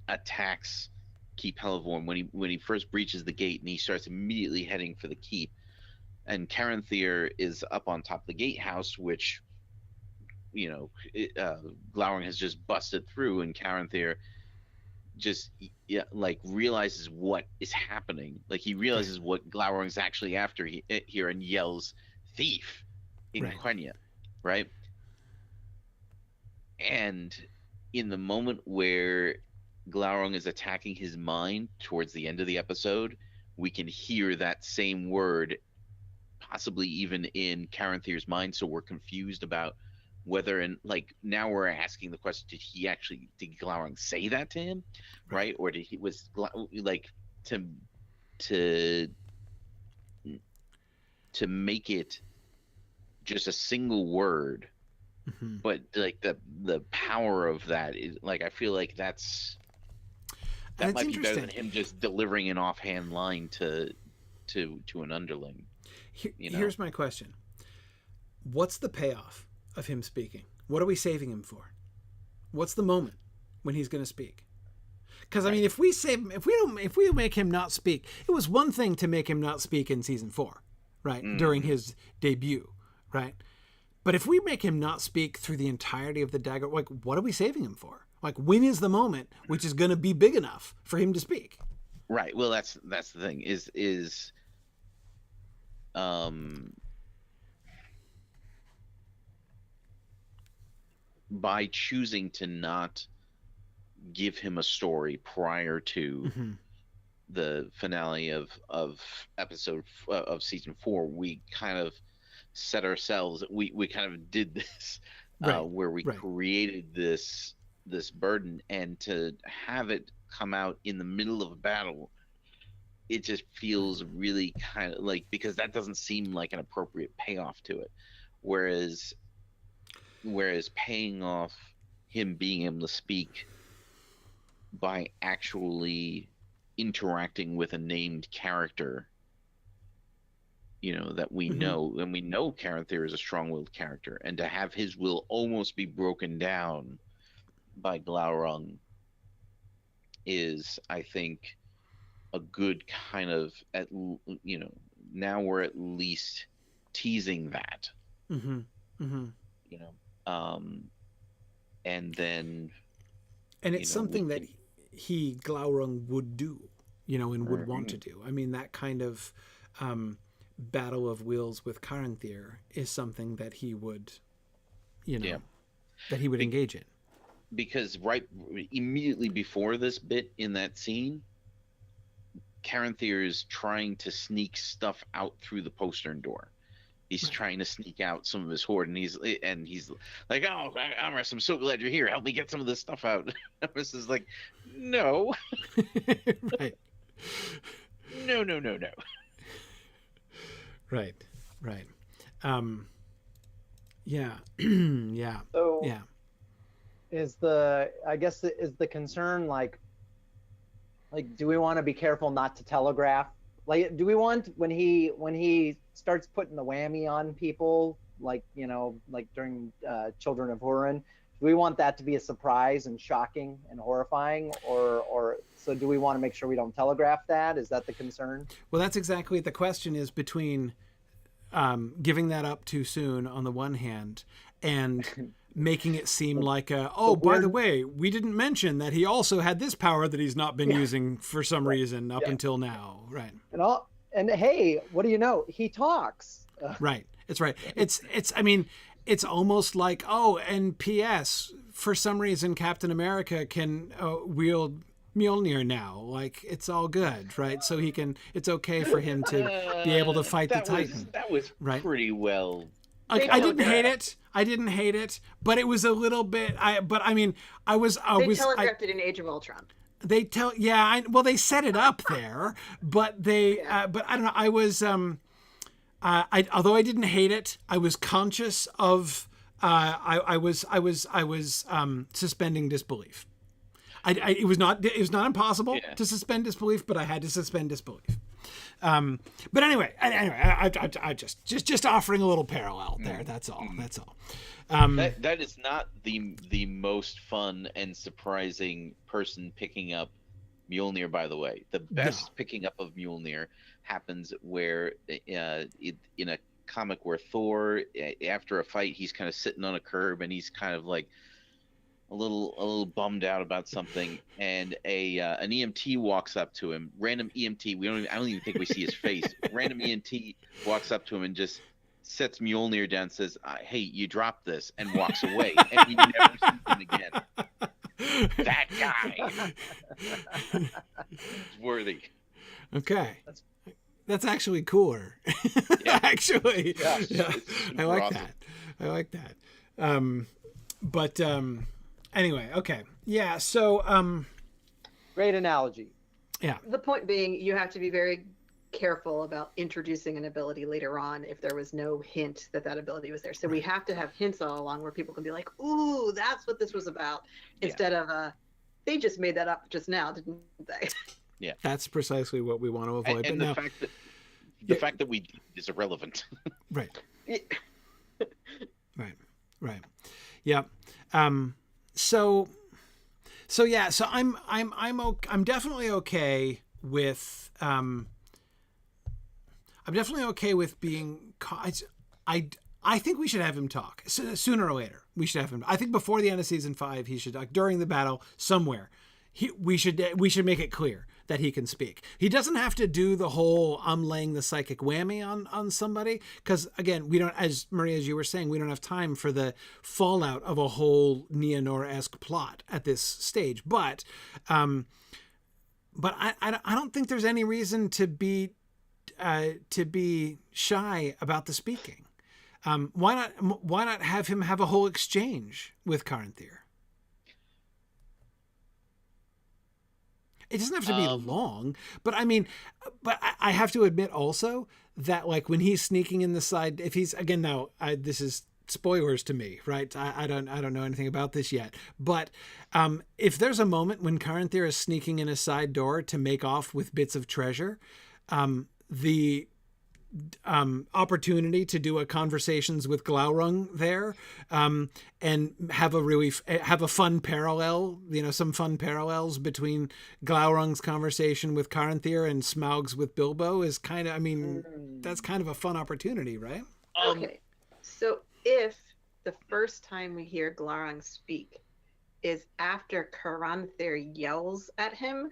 attacks Keep Hellevorn when he first breaches the gate, and he starts immediately heading for the keep, and Caranthir is up on top of the gatehouse, which Glaurung has just busted through, and Caranthir just realizes what is happening. Like, he realizes what Glaurung's actually after here, and yells "thief" in Quenya, right? And in the moment where Glaurung is attacking his mind towards the end of the episode, we can hear that same word, possibly even in Caranthir's mind. So we're confused about whether, and like now we're asking the question: did Glaurung say that to him, right? Or was like to make it just a single word? Mm-hmm. But like the power of that is, like, I feel like that might be better than him just delivering an offhand line to an underling. Here's my question: what's the payoff of him speaking? What are we saving him for? What's the moment when he's going to speak? Because I mean, if we make him not speak, it was one thing to make him not speak in season 4, right, during his debut, right? But if we make him not speak through the entirety of the Dagor, like, what are we saving him for? Like, when is the moment which is going to be big enough for him to speak? Right. Well, that's the thing. Is by choosing to not give him a story prior to the finale of episode of season 4, we kind of set ourselves. We kind of did this where we created this burden, and to have it come out in the middle of a battle, it just feels really kind of like, because that doesn't seem like an appropriate payoff to it, whereas paying off him being able to speak by actually interacting with a named character, that we know, and we know Caranthir is a strong-willed character, and to have his will almost be broken down by Glaurung is, I think, a good kind of now we're at least teasing that, Mm-hmm. Mm-hmm. you know, and then And it's we something that can. he Glaurung would do, and would want to Mhm. do. I mean, that kind of battle of wills with Caranthir is something that he would, Yeah, that he would Be- engage in. because right immediately before this bit in that scene, Caranthir is trying to sneak stuff out through the postern door. He's Right. trying to sneak out some of his hoard, and he's like, "Oh, Amras, I'm so glad you're here. Help me get some of this stuff out." Amras is like, "No, Right. no, no, no, no." Right. Right. Yeah. Yeah. So Yeah. is the concern like do we want to be careful not to telegraph? Like, do we want when he starts putting the whammy on people, like like during Children of Hurin, do we want that to be a surprise and shocking and horrifying, or so do we want to make sure we don't telegraph that? Is that the concern? Well, that's exactly the question is between giving that up too soon on the one hand and making it seem like by the way, we didn't mention that he also had this power that he's not been using for some reason up until now. Right. And hey, what do you know? He talks. Right. It's right. I mean, it's almost like, and P.S. for some reason, Captain America can wield Mjolnir now. Like, it's all good, right? So it's okay for him to be able to fight the Titan. That was right? pretty well. I didn't hate it. I didn't hate it, but it was a little bit. I was. They telegraphed it in Age of Ultron. They they set it up there, but but I don't know. I was. Although I didn't hate it, I was conscious of. I was suspending disbelief. It was not impossible to suspend disbelief, but I had to suspend disbelief. But anyway, I just offering a little parallel there. That's all. That's all. That is not the most fun and surprising person picking up Mjolnir. By the way, the best picking up of Mjolnir happens where in a comic where Thor, after a fight, he's kind of sitting on a curb and he's kind of like a little bummed out about something, and an EMT walks up to him. Random EMT. I don't even think we see his face. Random EMT walks up to him and just sets Mjolnir down, says, "Hey, you dropped this," and walks away. And we never see him again. That guy is worthy. Okay. That's actually cooler. Yeah. Actually. Yeah. I like awesome. that. I like that. But anyway, okay. Yeah, so Great analogy. yeah. The point being, you have to be very careful about introducing an ability later on if there was no hint that ability was there. So we have to have hints all along where people can be like, "Ooh, that's what this was about," instead of they just made that up just now, didn't they? Yeah. That's precisely what we want to avoid. And but the fact that we did is irrelevant. Right. Right. Yeah. So yeah. So I'm definitely okay with. I'm definitely okay with being. I think we should have him talk sooner or later. We should have him. I think before the end of season 5, he should talk during the battle somewhere. We should make it clear that he can speak. He doesn't have to do the whole I'm laying the psychic whammy on somebody, because again, we don't, as Maria, as you were saying, we don't have time for the fallout of a whole Nianor-esque plot at this stage. But I don't think there's any reason to be shy about the speaking. Why not have him have a whole exchange with Caranthir? It doesn't have to be long, but I have to admit also that like when he's sneaking in the side, if he's again now, this is spoilers to me, right? I don't know anything about this yet, but if there's a moment when Caranthir is sneaking in a side door to make off with bits of treasure, the opportunity to do a conversations with Glaurung there, and have a fun parallel, some fun parallels between Glaurung's conversation with Caranthir and Smaug's with Bilbo is kind of, that's kind of a fun opportunity, right? Okay, so if the first time we hear Glaurung speak is after Caranthir yells at him,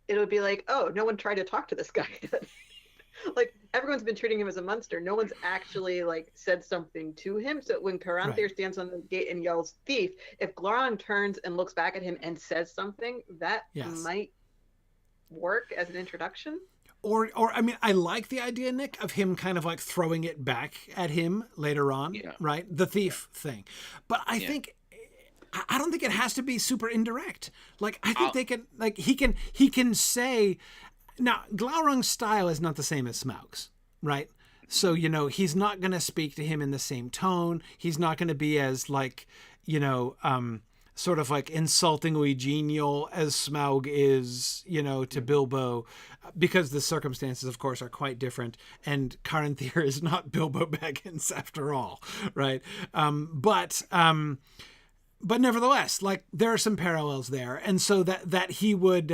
it'll be like, oh, no one tried to talk to this guy. Like, everyone's been treating him as a monster. No one's actually said something to him. So when Caranthir stands on the gate and yells thief, if Glaurung turns and looks back at him and says something, that might work as an introduction. Or I like the idea, Nick, of him kind of throwing it back at him later on, right? The thief thing. But I think, I don't think it has to be super indirect. I think they can, he can say, now, Glaurung's style is not the same as Smaug's, right? So, he's not going to speak to him in the same tone. He's not going to be as sort of insultingly genial as Smaug is, to Bilbo, because the circumstances, of course, are quite different. And Caranthir is not Bilbo Baggins after all, right? But nevertheless, there are some parallels there. And so that he would,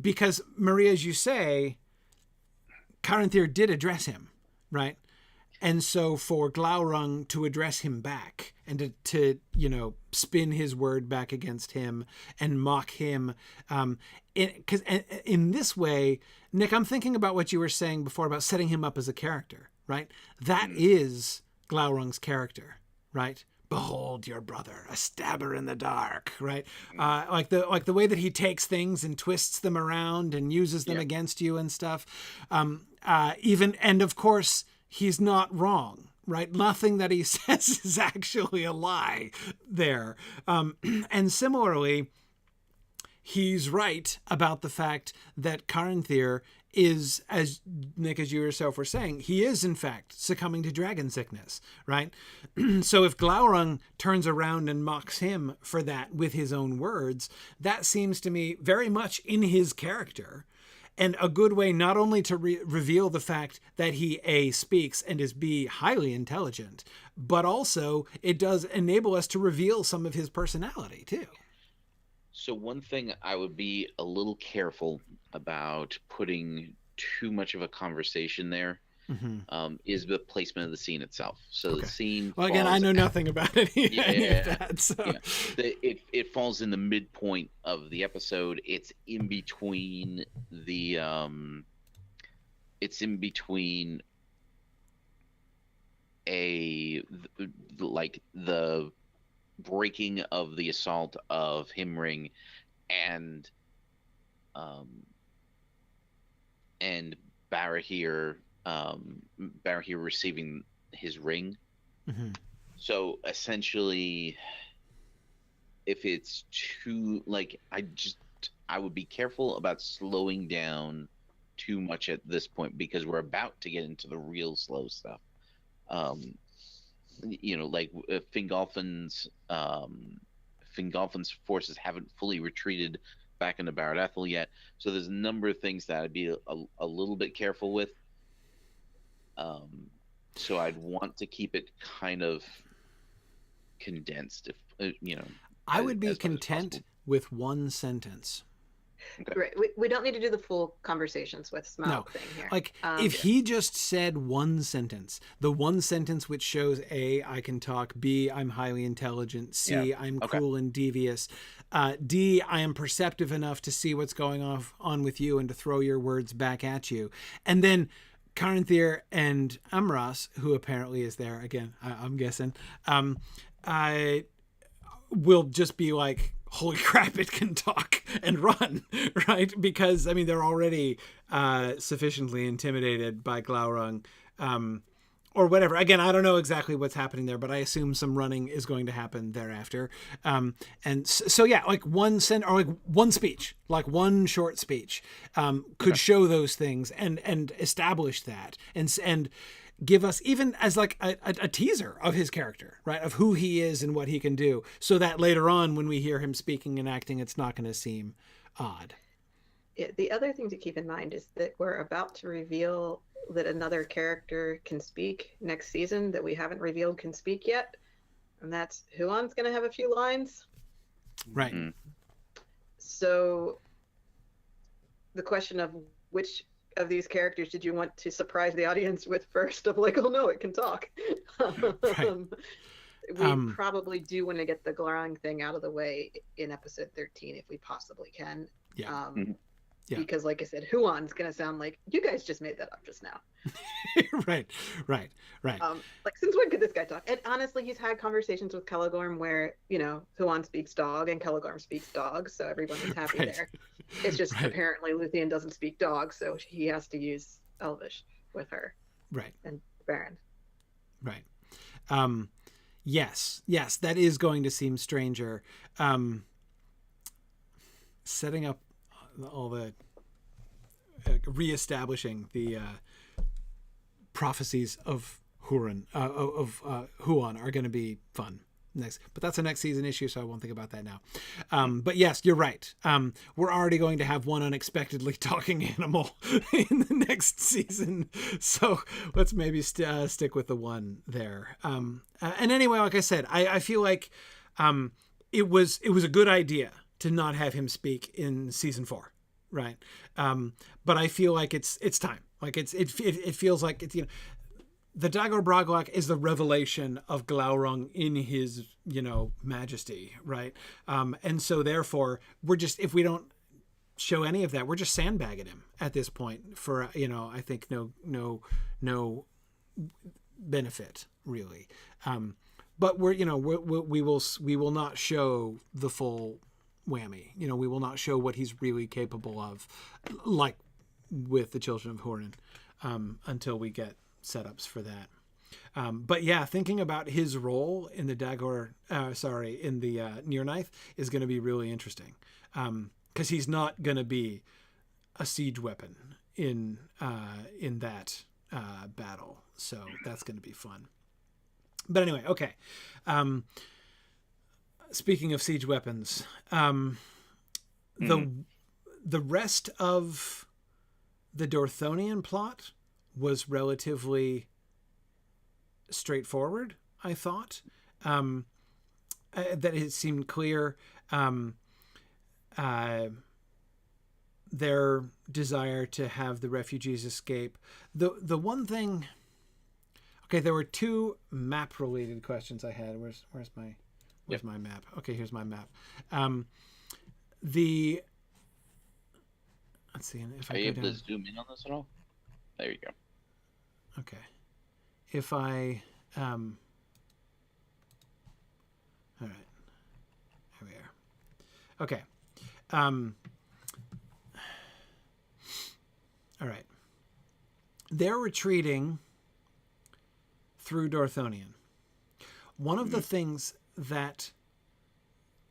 because Maria, as you say, Caranthir did address him, right? And so for Glaurung to address him back and to spin his word back against him and mock him, because in this way, Nick, I'm thinking about what you were saying before about setting him up as a character, right? That is Glaurung's character, right? Behold your brother, a stabber in the dark, right? The way that he takes things and twists them around and uses them against you and stuff. And of course, he's not wrong, right? Nothing that he says is actually a lie there. And similarly, he's right about the fact that Caranthir is, as Nick, as you yourself were saying, he is in fact succumbing to dragon sickness, right? So if Glaurung turns around and mocks him for that with his own words, that seems to me very much in his character, and a good way not only to reveal the fact that he A, speaks and is B, highly intelligent, but also it does enable us to reveal some of his personality too. So one thing I would be a little careful about putting too much of a conversation there is the placement of the scene itself. So the scene. Well, again, I know nothing about any of that. So. It falls in the midpoint of the episode. It's in between the. It's in between the breaking of the assault of Himring and Barahir receiving his ring. So essentially, if it's too I would be careful about slowing down too much at this point, because we're about to get into the real slow stuff. Fingolfin's forces haven't fully retreated back into Barad Ethel yet, so there's a number of things that I'd be a little bit careful with. So I'd want to keep it kind of condensed, if I would be content with one sentence. Okay. Right. We don't need to do the full conversations with Smaug thing here. If he just said one sentence, the one sentence which shows A, I can talk, B, I'm highly intelligent, C, I'm cruel and devious, D, I am perceptive enough to see what's going on with you and to throw your words back at you. And then Caranthir and Amras, who apparently is there, again, I'm guessing, I will just be like, holy crap, it can talk and run, right? Because, they're already sufficiently intimidated by Glaurung, or whatever. Again, I don't know exactly what's happening there, but I assume some running is going to happen thereafter. And so, one speech, one short speech could show those things and establish that and give us even as a teaser of his character, right? Of who he is and what he can do, so that later on when we hear him speaking and acting, it's not going to seem odd. The other thing to keep in mind is that we're about to reveal that another character can speak next season that we haven't revealed can speak yet, and that's Huon's going to have a few lines. Right. So the question of which of these characters did you want to surprise the audience with first, of like, oh no, it can talk. Right. We probably do want to get the Glaurung thing out of the way in episode 13 if we possibly can. Yeah. Yeah. Because, like I said, Huon's going to sound like, you guys just made that up just now. Right. Like, since when could this guy talk? And honestly, he's had conversations with Caligorm where, you know, Huon speaks dog and Caligorm speaks dog, so everyone is happy there. It's just apparently Luthien doesn't speak dog, so he has to use Elvish with her. Right. And Baron. Right. Yes, that is going to seem stranger. Setting up all the reestablishing the prophecies of Huon are going to be fun next, but that's a next season issue, so I won't think about that now. But yes, you're right. We're already going to have one unexpectedly talking animal in the next season, so let's maybe stick with the one there. And anyway, like I said, I feel like it was a good idea to not have him speak in season 4, right? But I feel like it's time. Like it feels like it's, you know, the Dagor Bragollach is the revelation of Glaurung in his, you know, majesty, right? And so therefore we're just, if we don't show any of that, we're just sandbagging him at this point for, you know, I think no benefit really. But we're, you know, we will not show the full whammy. You know, we will not show what he's really capable of, like with the Children of Hurin, until we get setups for that. But yeah, thinking about his role in the in the Nearknife is going to be really interesting, because he's not going to be a siege weapon in that battle. So that's going to be fun. But anyway, okay. Speaking of siege weapons, the rest of the Dorthonian plot was relatively straightforward, I thought. That it seemed clear their desire to have the refugees escape. The one thing... Okay, there were 2 map-related questions I had. Where's my map? Okay, here's my map. Let's see if I are you able down. to zoom in on this at all? There you go. Okay, if I all right, here we are. Okay, all right. They're retreating through Dorthonion. One of the things that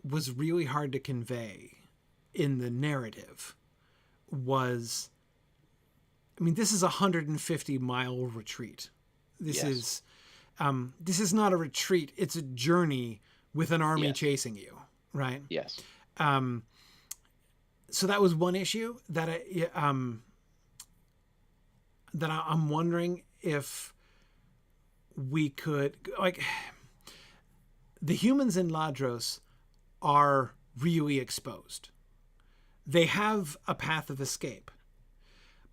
was really hard to convey in the narrative was, I mean, this is a 150-mile retreat. This is not a retreat. It's a journey with an army chasing you, right? Yes. So that was one issue that I'm wondering if we could, like, the humans in Ladros are really exposed. They have a path of escape.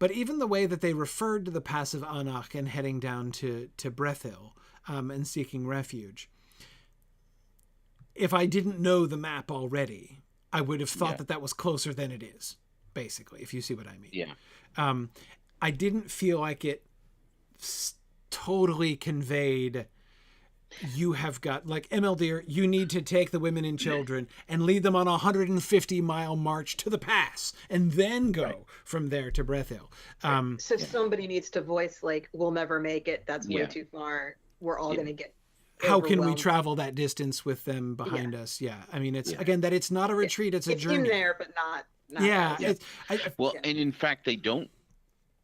But even the way that they referred to the Pass of Anach and heading down to Brethil and seeking refuge, if I didn't know the map already, I would have thought that was closer than it is, basically, if you see what I mean. Yeah. I didn't feel like it totally conveyed, you have got, like, Emeldir, you need to take the women and children and lead them on a 150-mile march to the pass and then go from there to Brethil. So somebody needs to voice, like, we'll never make it. That's way too far. We're all going to get How can we travel that distance with them behind us? Yeah. I mean, it's, again, that it's not a retreat, it's a journey. It's in there, but not and in fact, they don't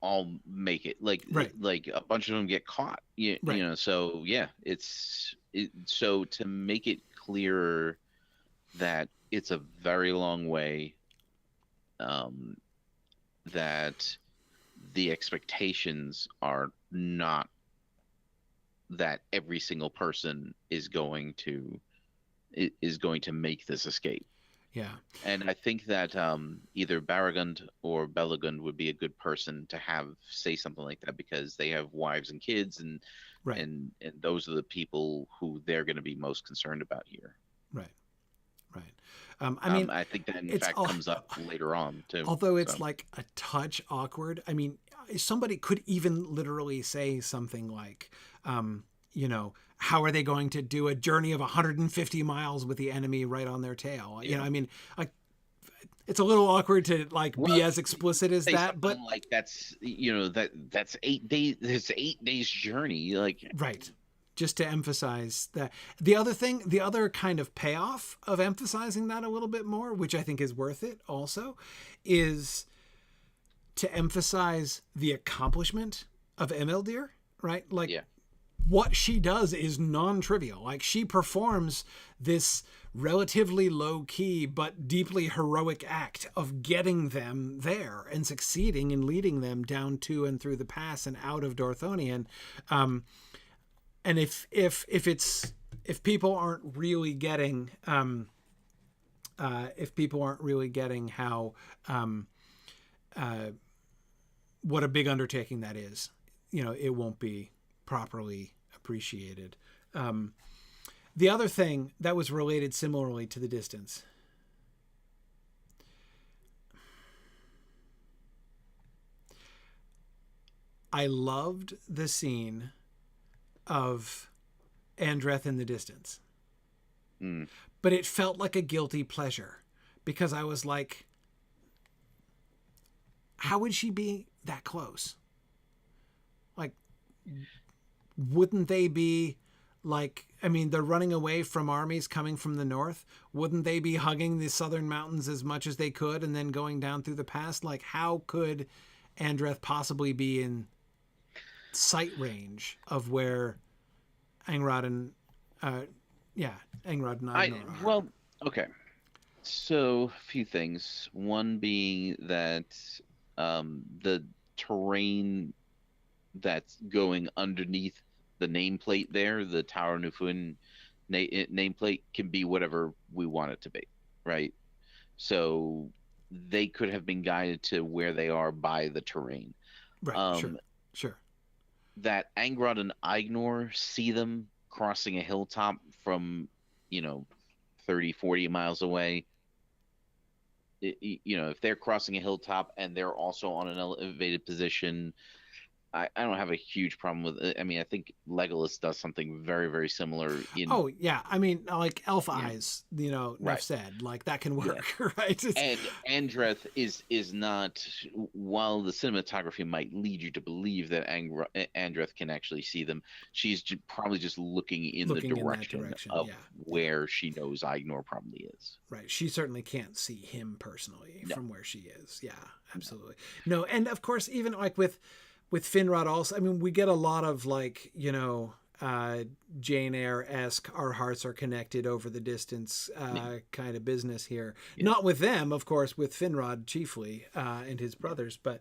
all make it. Like a bunch of them get caught. You know, so so to make it clearer that it's a very long way, that the expectations are not that every single person is going to make this escape. Yeah. And I think that either Baragund or Belagund would be a good person to have say something like that, because they have wives and kids, and Right. and those are the people who they're going to be most concerned about here. Right. Right. I mean, I think that in it's fact comes up later on too. although it's So, like a touch awkward. I mean, somebody could even literally say something like, you know, how are they going to do a journey of 150 miles with the enemy right on their tail? You know, I mean, like, it's a little awkward to like be as explicit as say that, but something like that's that's 8 days. It's 8 days journey. Like, right. Just to emphasize that. The other kind of payoff of emphasizing that a little bit more, which I think is worth it also, is to emphasize the accomplishment of Emildir, right? Like, yeah. what she does is non-trivial. Like, she performs this relatively low-key but deeply heroic act of getting them there and succeeding in leading them down to and through the pass and out of Dorthonion. And if people aren't really getting how what a big undertaking that is, you know, it won't be properly appreciated. The other thing that was related similarly to the distance, I loved the scene of Andreth in the distance. But it felt like a guilty pleasure, because I was like, how would she be that close? Like, wouldn't they be like, I mean, they're running away from armies coming from the north. Wouldn't they be hugging the southern mountains as much as they could and then going down through the pass? Like, how could Andreth possibly be in sight range of where Angrod and Angrod and Agnar are? Well, okay. So, a few things. One being that the terrain that's going underneath the nameplate there, the Tower Nufun nameplate, can be whatever we want it to be, right? So they could have been guided to where they are by the terrain. Right, sure. That Angrod and Ignor see them crossing a hilltop from, 30, 40 miles away. If they're crossing a hilltop and they're also on an elevated position, I don't have a huge problem with it. I mean, I think Legolas does something very, very similar. Oh yeah, I mean, like elf eyes, enough Right. said, like that can work, right? And Andreth is not. While the cinematography might lead you to believe that Andreth can actually see them, she's probably just looking in the direction of where she knows Ignor probably is. Right. She certainly can't see him personally from where she is. Yeah, absolutely. No, and of course, even like with Finrod also, I mean, we get a lot of like, Jane Eyre-esque, our hearts are connected over the distance kind of business here. Yeah. Not with them, of course, with Finrod chiefly and his brothers, but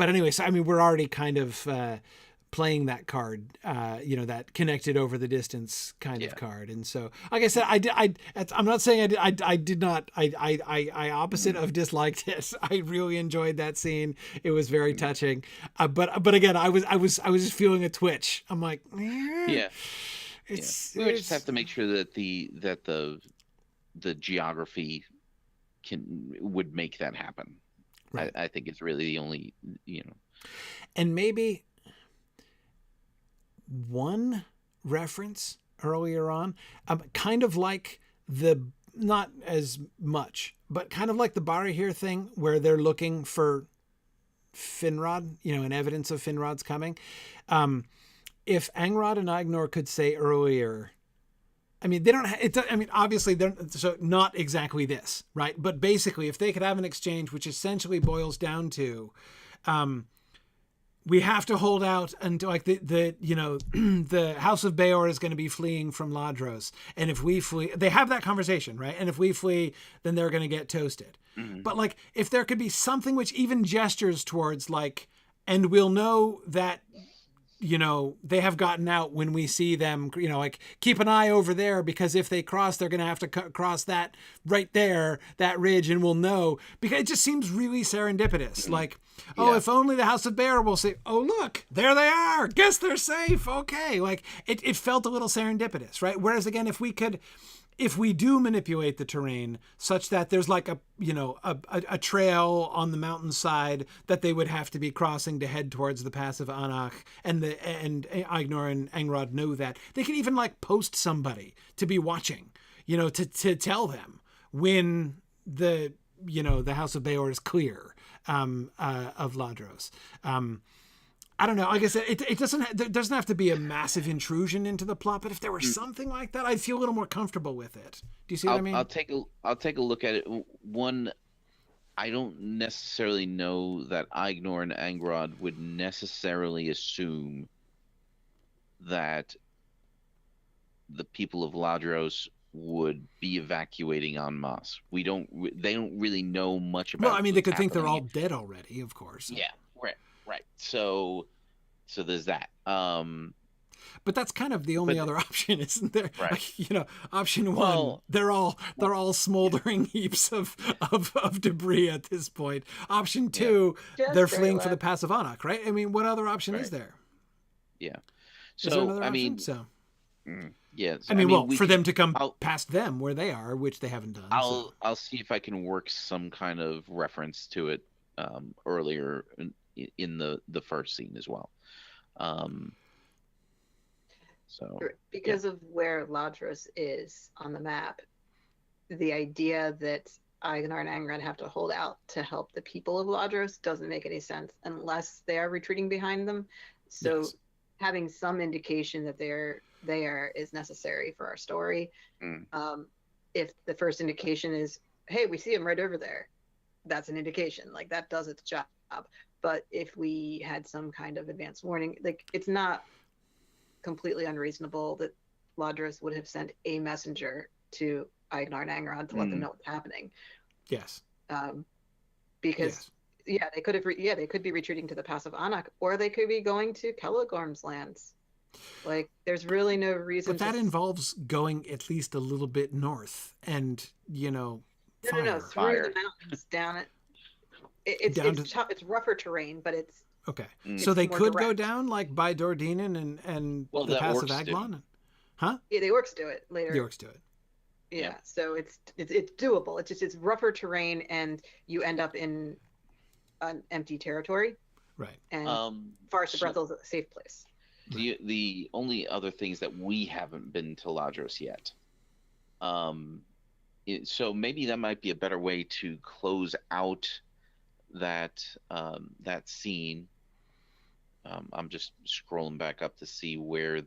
anyway, so I mean, we're already kind of playing that card, that connected over the distance kind of card. And so, like I said, I'm not saying I opposite of disliked it. I really enjoyed that scene. It was very touching. But again, I was just feeling a twitch. I'm like, we would just have to make sure that the geography would make that happen. Right. I think it's really the only, and maybe one reference earlier on, kind of like not as much, but kind of like the Barahir thing where they're looking for Finrod, and evidence of Finrod's coming. If Angrod and Ignor could say earlier, I mean, they don't, obviously they're so not exactly this, right? But basically if they could have an exchange, which essentially boils down to, we have to hold out until like the you know the House of Baor is going to be fleeing from Ladros, and if we flee, they have that conversation, right? And if we flee, then they're going to get toasted. But like, if there could be something which even gestures towards like, and we'll know that, you know, they have gotten out when we see them, you know, like keep an eye over there, because if they cross, they're going to have to cross that right there, that ridge, and we'll know, because it just seems really serendipitous. Like, oh, if only the House of Bear will say, oh, look, there they are. Guess they're safe. Okay. Like it felt a little serendipitous, right? Whereas again, if we do manipulate the terrain such that there's like a, you know, a trail on the mountainside that they would have to be crossing to head towards the Pass of Anach, and Aignor and Angrod know that, they could even like post somebody to be watching, you know, to tell them when the, you know, the House of Baor is clear of Ladros. I don't know. Like I said, it doesn't have to be a massive intrusion into the plot, but if there were something like that, I'd feel a little more comfortable with it. Do you see what I mean? I'll take a look at it. One, I don't necessarily know that Aignor and Angrod would necessarily assume that the people of Ladros would be evacuating en masse. They don't really know much about. Well, I mean, they could think they're all dead already, of course. Yeah, right. So there's that. But that's kind of the only other option, isn't there? Right. Like, you know, option one, they're all smoldering heaps of debris at this point. Option two, they're fleeing for the Pass of Anach, right? I mean, what other option is there? Yeah. So, is there another option? Yeah. I mean, for them to come past them where they are, which they haven't done. I'll see if I can work some kind of reference to it earlier in the first scene as well. Because of where Ladros is on the map, the idea that Aignor and Angrod have to hold out to help the people of Ladros doesn't make any sense unless they are retreating behind them. So having some indication that they're there is necessary for our story. If the first indication is, hey, we see them right over there, that's an indication. Like, that does its job. But if we had some kind of advance warning, like, it's not completely unreasonable that Ladros would have sent a messenger to Aignor and Angrod to let them know what's happening. Yes. Because they could have they could be retreating to the Pass of Anach, or they could be going to Celegorm's lands. Like, there's really no reason. But that involves going at least a little bit north, and, you know, through the mountains down it. It's rougher terrain, but it's okay. So they could go down like by Dordinen and the Pass of Aglon, huh? Yeah, the orcs do it later. The orcs do it. Yeah, so it's doable. It's rougher terrain, and you end up in an empty territory. Right. And Forest of Breath is a safe place. The only other things that we haven't been to Ladros yet. So maybe that might be a better way to close out that scene. I'm just scrolling back up to see where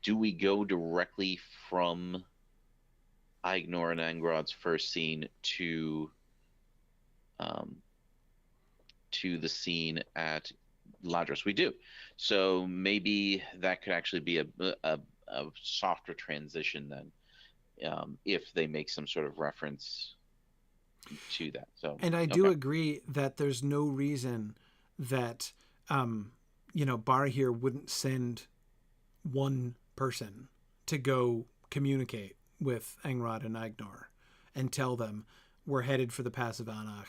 do we go directly from Aignor and Angrod's first scene to the scene at Ladros? We do. So maybe that could actually be a softer transition then, if they make some sort of reference to that. So, and I do agree that there's no reason that Barahir wouldn't send one person to go communicate with Angrod and Aignor and tell them we're headed for the Pass of Anach.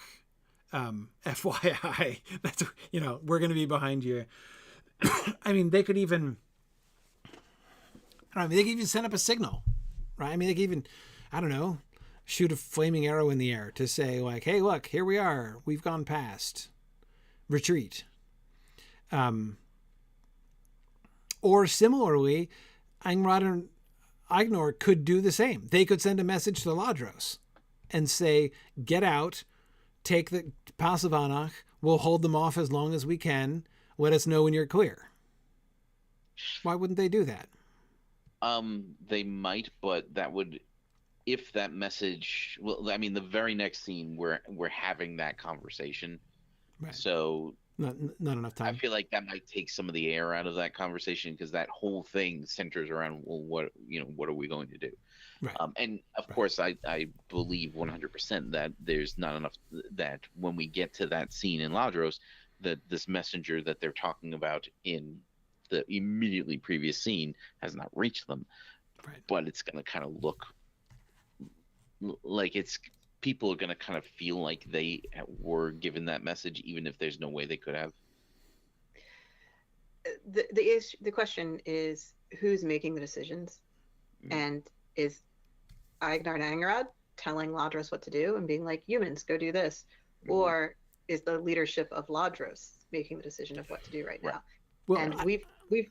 FYI, that's, we're going to be behind you. I mean, they could even, they could even send up a signal, right? I mean, they could even, shoot a flaming arrow in the air to say, like, hey, look, here we are. We've gone past. Retreat. Or similarly, Angrod and Aignor could do the same. They could send a message to Ladros and say, get out, take the Pass of Anach, we'll hold them off as long as we can, let us know when you're clear. Why wouldn't they do that? They might, but that would, if that message, the very next scene we're having that conversation, Right. So Not enough I time. feel like that might take some of the air out of that conversation because that whole thing centers around, well, what are we going to do? Right. And of Right. course, I believe 100% that there's not enough, that when we get to that scene in Ladros, that this messenger that they're talking about in the immediately previous scene has not reached them. Right. But it's going to kind of look like people are going to kind of feel like they were given that message, even if there's no way they could have. The question is who's making the decisions, and is Aignar Angrad telling Ladros what to do and being like, humans, go do this, or is the leadership of Ladros making the decision of what to do right now? Well, and we've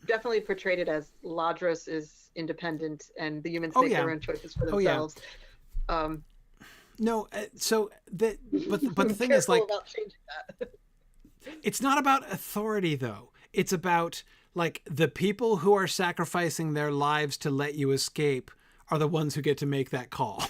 definitely portrayed it as Ladros is independent and the humans make their own choices for themselves. No, so that, but the thing is, like, about changing that. It's not about authority, though. It's about, like, the people who are sacrificing their lives to let you escape are the ones who get to make that call,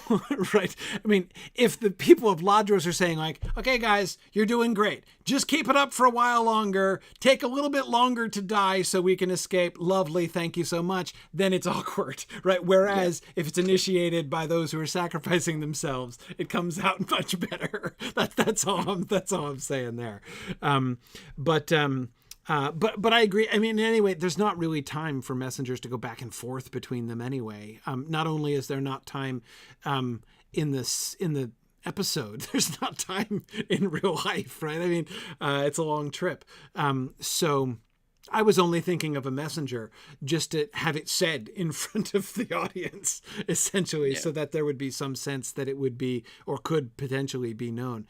right? I mean, if the people of Ladros are saying, like, okay, guys, you're doing great. Just keep it up for a while longer. Take a little bit longer to die so we can escape. Lovely. Thank you so much. Then it's awkward, right? Whereas if it's initiated by those who are sacrificing themselves, it comes out much better. That's all I'm saying there. But I agree. I mean, anyway, there's not really time for messengers to go back and forth between them anyway. Not only is there not time in the episode, there's not time in real life, right? I mean, it's a long trip. So I was only thinking of a messenger just to have it said in front of the audience, essentially, so that there would be some sense that it would be, or could potentially be known,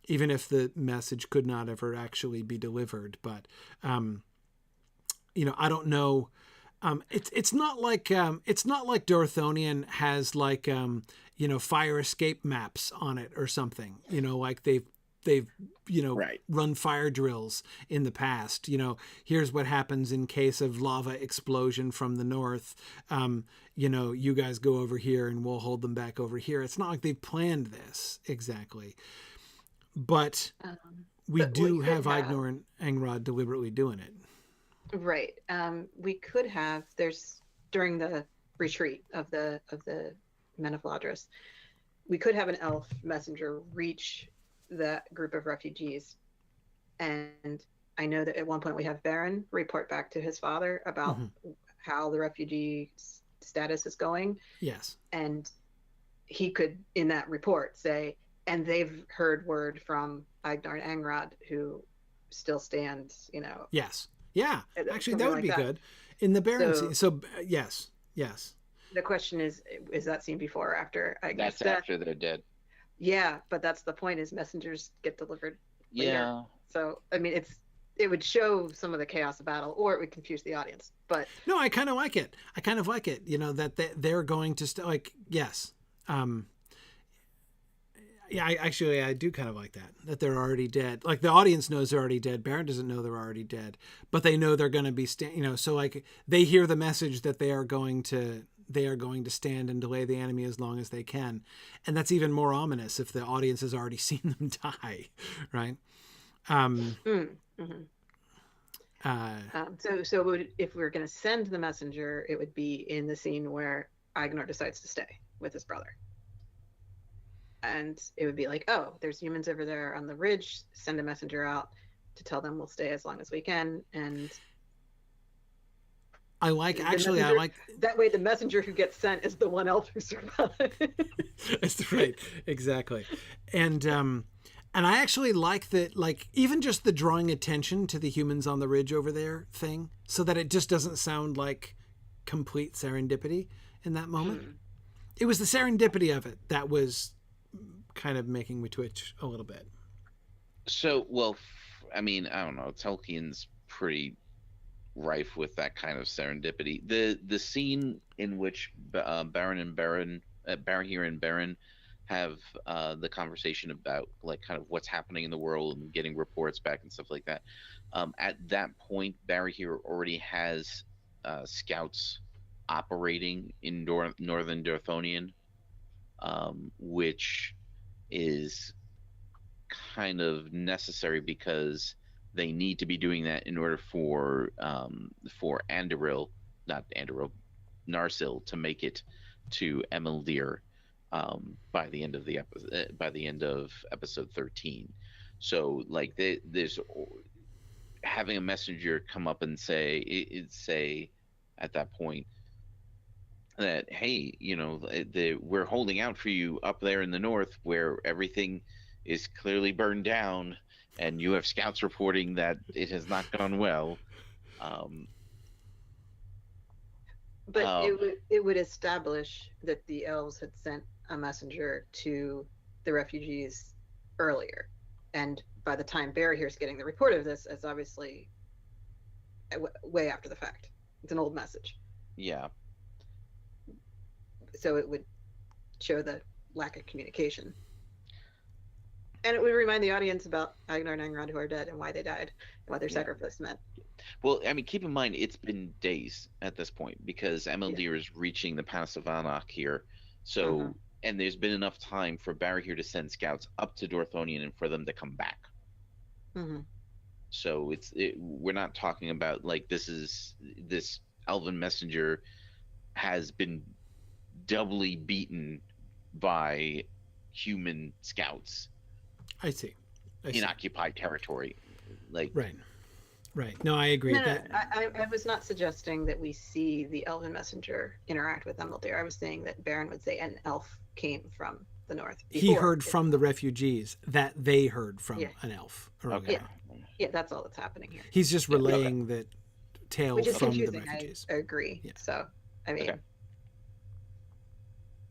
even if the message could not ever actually be delivered. But, I don't know. It's not like Dorthonian has like, fire escape maps on it or something, like they've run fire drills in the past. Here's what happens in case of lava explosion from the north. You guys go over here and we'll hold them back over here. It's not like they've planned this exactly, but we do have Aignar and Angrad deliberately doing it. Right. We could have, during the retreat of the Men of Ladros, we could have an elf messenger reach that group of refugees, and I know that at one point we have Baron report back to his father about how the refugee status is going. Yes. And he could, in that report, say, and they've heard word from Aignar and Angrad, who still stands, Yes. Yeah. Actually, that would like be good. In the Baron scene. So, yes. The question is that scene before or after Aignar's death? After they're dead. Yeah, but that's the point, is messengers get delivered later. Yeah. So, I mean, it would show some of the chaos of battle, or it would confuse the audience. But no, I kind of like it. That they're going to yes. I do kind of like that they're already dead. Like, the audience knows they're already dead. Baron doesn't know they're already dead, but they know they're going to be, so like they hear the message that they are going to stand and delay the enemy as long as they can. And that's even more ominous if the audience has already seen them die. Right. So if we were going to send the messenger, it would be in the scene where Aignar decides to stay with his brother. And it would be like, oh, there's humans over there on the ridge, send a messenger out to tell them we'll stay as long as we can. And I like that way the messenger who gets sent is the one elf who survives. That's right. Exactly. And I actually like that, like, even just the drawing attention to the humans on the ridge over there thing, so that it just doesn't sound like complete serendipity in that moment. It was the serendipity of it that was kind of making me twitch a little bit. So, well, I mean, I don't know. Tolkien's pretty rife with that kind of serendipity. The scene in which Baron and Baron have the conversation about, like, kind of what's happening in the world and getting reports back and stuff like that. At that point, Barry here already has scouts operating in northern Dorthonian, which is kind of necessary because they need to be doing that in order for Andoril, not Andoril, Narsil to make it to Emeldir by the end of episode 13. So like there's having a messenger come up and say at that point that, hey, we're holding out for you up there in the north where everything is clearly burned down, and you have scouts reporting that it has not gone well. But it would establish that the elves had sent a messenger to the refugees earlier, and by the time Barahir's getting the report of this, it's obviously way after the fact. It's an old message. Yeah. So it would show the lack of communication. And it would remind the audience about Agnar and Angrod who are dead and why they died and what their sacrifice meant. Well, I mean, keep in mind, it's been days at this point because Emeldir is reaching the Pass of Anach here. So, and there's been enough time for Barahir to send scouts up to Dorthonion and for them to come back. So we're not talking about like this elven messenger has been doubly beaten by human scouts. I see. In occupied territory. Like Right. No, I agree. No, I was not suggesting that we see the elven messenger interact with Emeldir. I was saying that Baron would say an elf came from the north. He heard from the refugees that they heard from an elf. Okay. Yeah, that's all that's happening here. He's just relaying the tale Which is from the confusing, refugees. I agree. Yeah. So, I mean... Okay.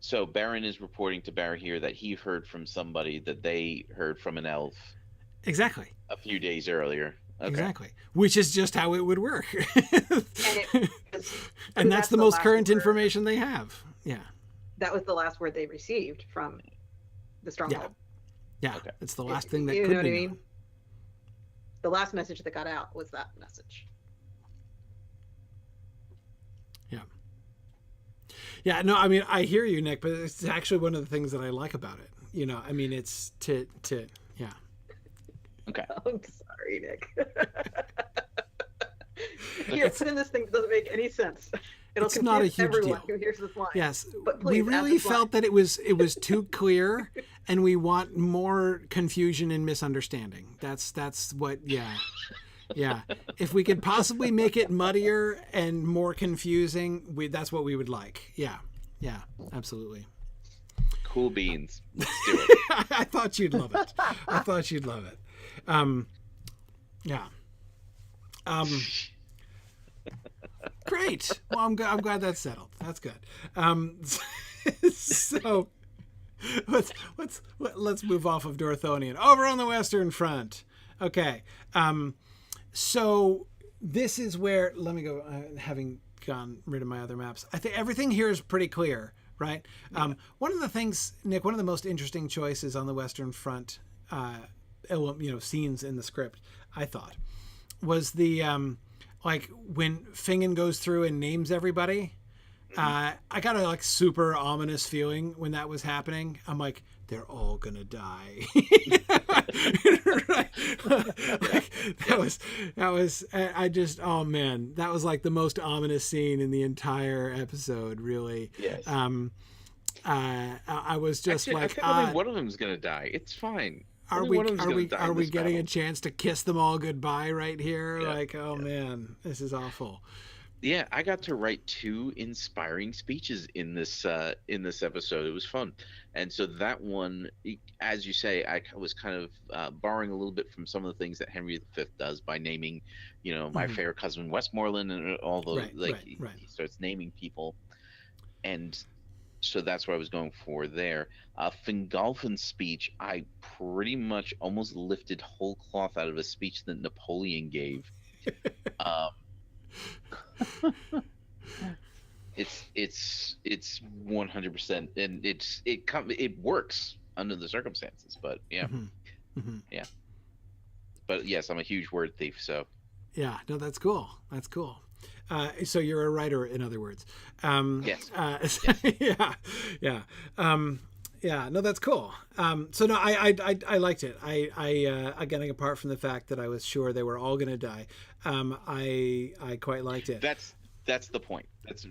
So Baron is reporting to Barahir that he heard from somebody that they heard from an elf. Exactly. A few days earlier. Okay. Exactly. Which is just how it would work. And that's the most current information they have. Yeah. That was the last word they received from the stronghold. Yeah. Okay. It's the last thing that you could know what be I mean? known. The last message that got out was that message. Yeah. Yeah, no, I mean, I hear you, Nick, but it's actually one of the things that I like about it. I mean, it's to yeah. Okay. I'm sorry, Nick. Here, put in this thing that doesn't make any sense. It'll It's not a confuse huge everyone deal. who hears this line. Yes, But we please add really this line. felt that it was too clear, and we want more confusion and misunderstanding. That's what, yeah. If we could possibly make it muddier and more confusing, that's what we would like. Yeah, absolutely. Cool beans. Let's do it. I thought you'd love it. Yeah. Great. Well, I'm glad that's settled. That's good. So let's move off of Dorthonion. Over on the Western Front. Okay. So this is where, let me go, having gone rid of my other maps. I think everything here is pretty clear, right? Yeah. One of the things, Nick, one of the most interesting choices on the Western Front, scenes in the script, I thought, was the, like when Fingen goes through and names everybody. I got a super ominous feeling when that was happening. I'm like, they're all gonna die. Right? That was I just, oh man, that was like the most ominous scene in the entire episode, really. Yes. I was just Actually, like, I think only one of them's gonna die. It's fine. Are we getting a chance to kiss them all goodbye right here? Yeah, man, this is awful. Yeah, I got to write 2 inspiring speeches in this episode. It was fun. And so that one, as you say, I was kind of borrowing a little bit from some of the things that Henry V does by naming, my fair cousin Westmoreland and all the he starts naming people. And so that's what I was going for there. Fingolfin's speech, I pretty much almost lifted whole cloth out of a speech that Napoleon gave. It's 100%, and it works under the circumstances. But yeah, yeah. But yes, I'm a huge word thief. So yeah, no, that's cool. That's cool. So you're a writer, in other words. Yes. Yeah. Yeah, no, that's cool. So no, I liked it. Getting apart from the fact that I was sure they were all going to die, I quite liked it. That's the point. That's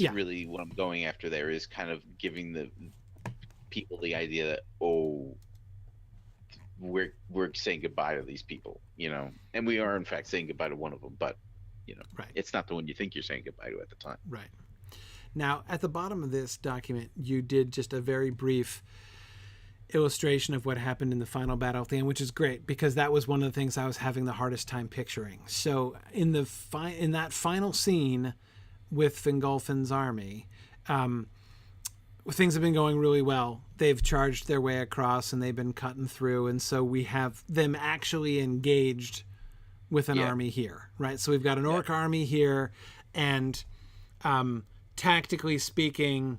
Yeah. really what I'm going after. There is kind of giving the people the idea that, oh, we're saying goodbye to these people, and we are in fact saying goodbye to one of them, but Right. it's not the one you think you're saying goodbye to at the time. Right. Now, at the bottom of this document, you did just a very brief illustration of what happened in the final battle at the end, which is great because that was one of the things I was having the hardest time picturing. So in that final scene with Fingolfin's army, things have been going really well. They've charged their way across and they've been cutting through, and so we have them actually engaged with an army here, right? So we've got an orc army here, and tactically speaking,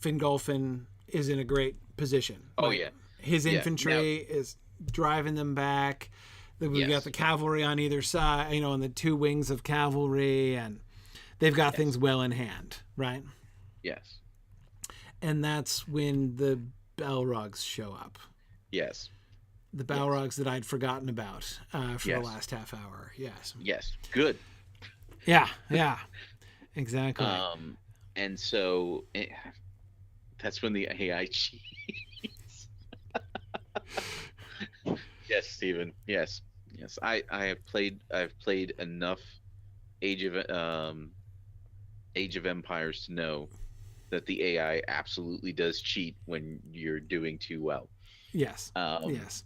Fingolfin is in a great position. Oh, right? yeah. His infantry is driving them back. We've got the cavalry on either side, on the two wings of cavalry, and they've got things well in hand, right? Yes. And that's when the Balrogs show up. Yes. The Balrogs that I'd forgotten about for the last half hour. Yes. Yes. Good. Yeah. Exactly. And so that's when the AI cheats. Yes, Stephen. Yes. I've played enough Age of Empires to know that the AI absolutely does cheat when you're doing too well. Yes. Yes.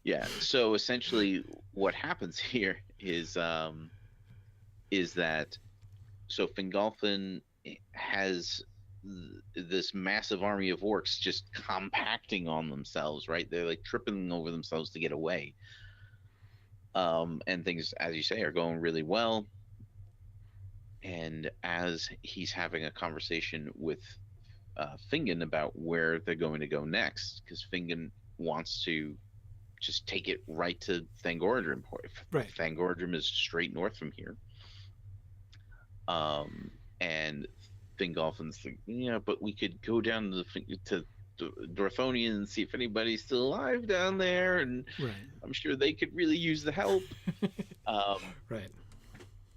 Yeah. So essentially, what happens here is that Fingolfin has this massive army of orcs just compacting on themselves, right? They're like tripping over themselves to get away. And things, as you say, are going really well. And as he's having a conversation with Fingon about where they're going to go next, because Fingon wants to just take it right to Thangorodrim. Right. Thangorodrim is straight north from here. And Fingolfin's like, but we could go down to Dorthonion and see if anybody's still alive down there, and I'm sure they could really use the help. Right.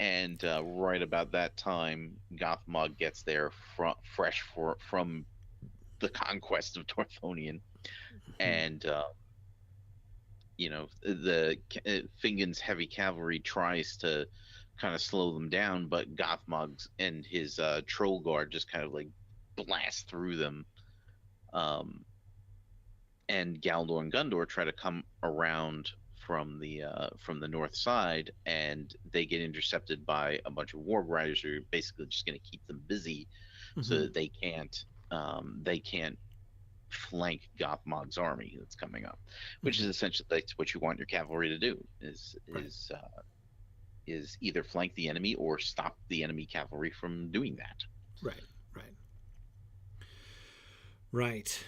And right about that time, Gothmog gets there fresh from the conquest of Dorthonion, and the Fingon's heavy cavalry tries to kind of slow them down, but Gothmog and his troll guard just kind of like blast through them. And Galdor and Gundor try to come around from the north side, and they get intercepted by a bunch of warg riders who are basically just going to keep them busy, so that they can't flank Gothmog's army that's coming up, which is essentially what you want your cavalry to do is either flank the enemy or stop the enemy cavalry from doing that. Right.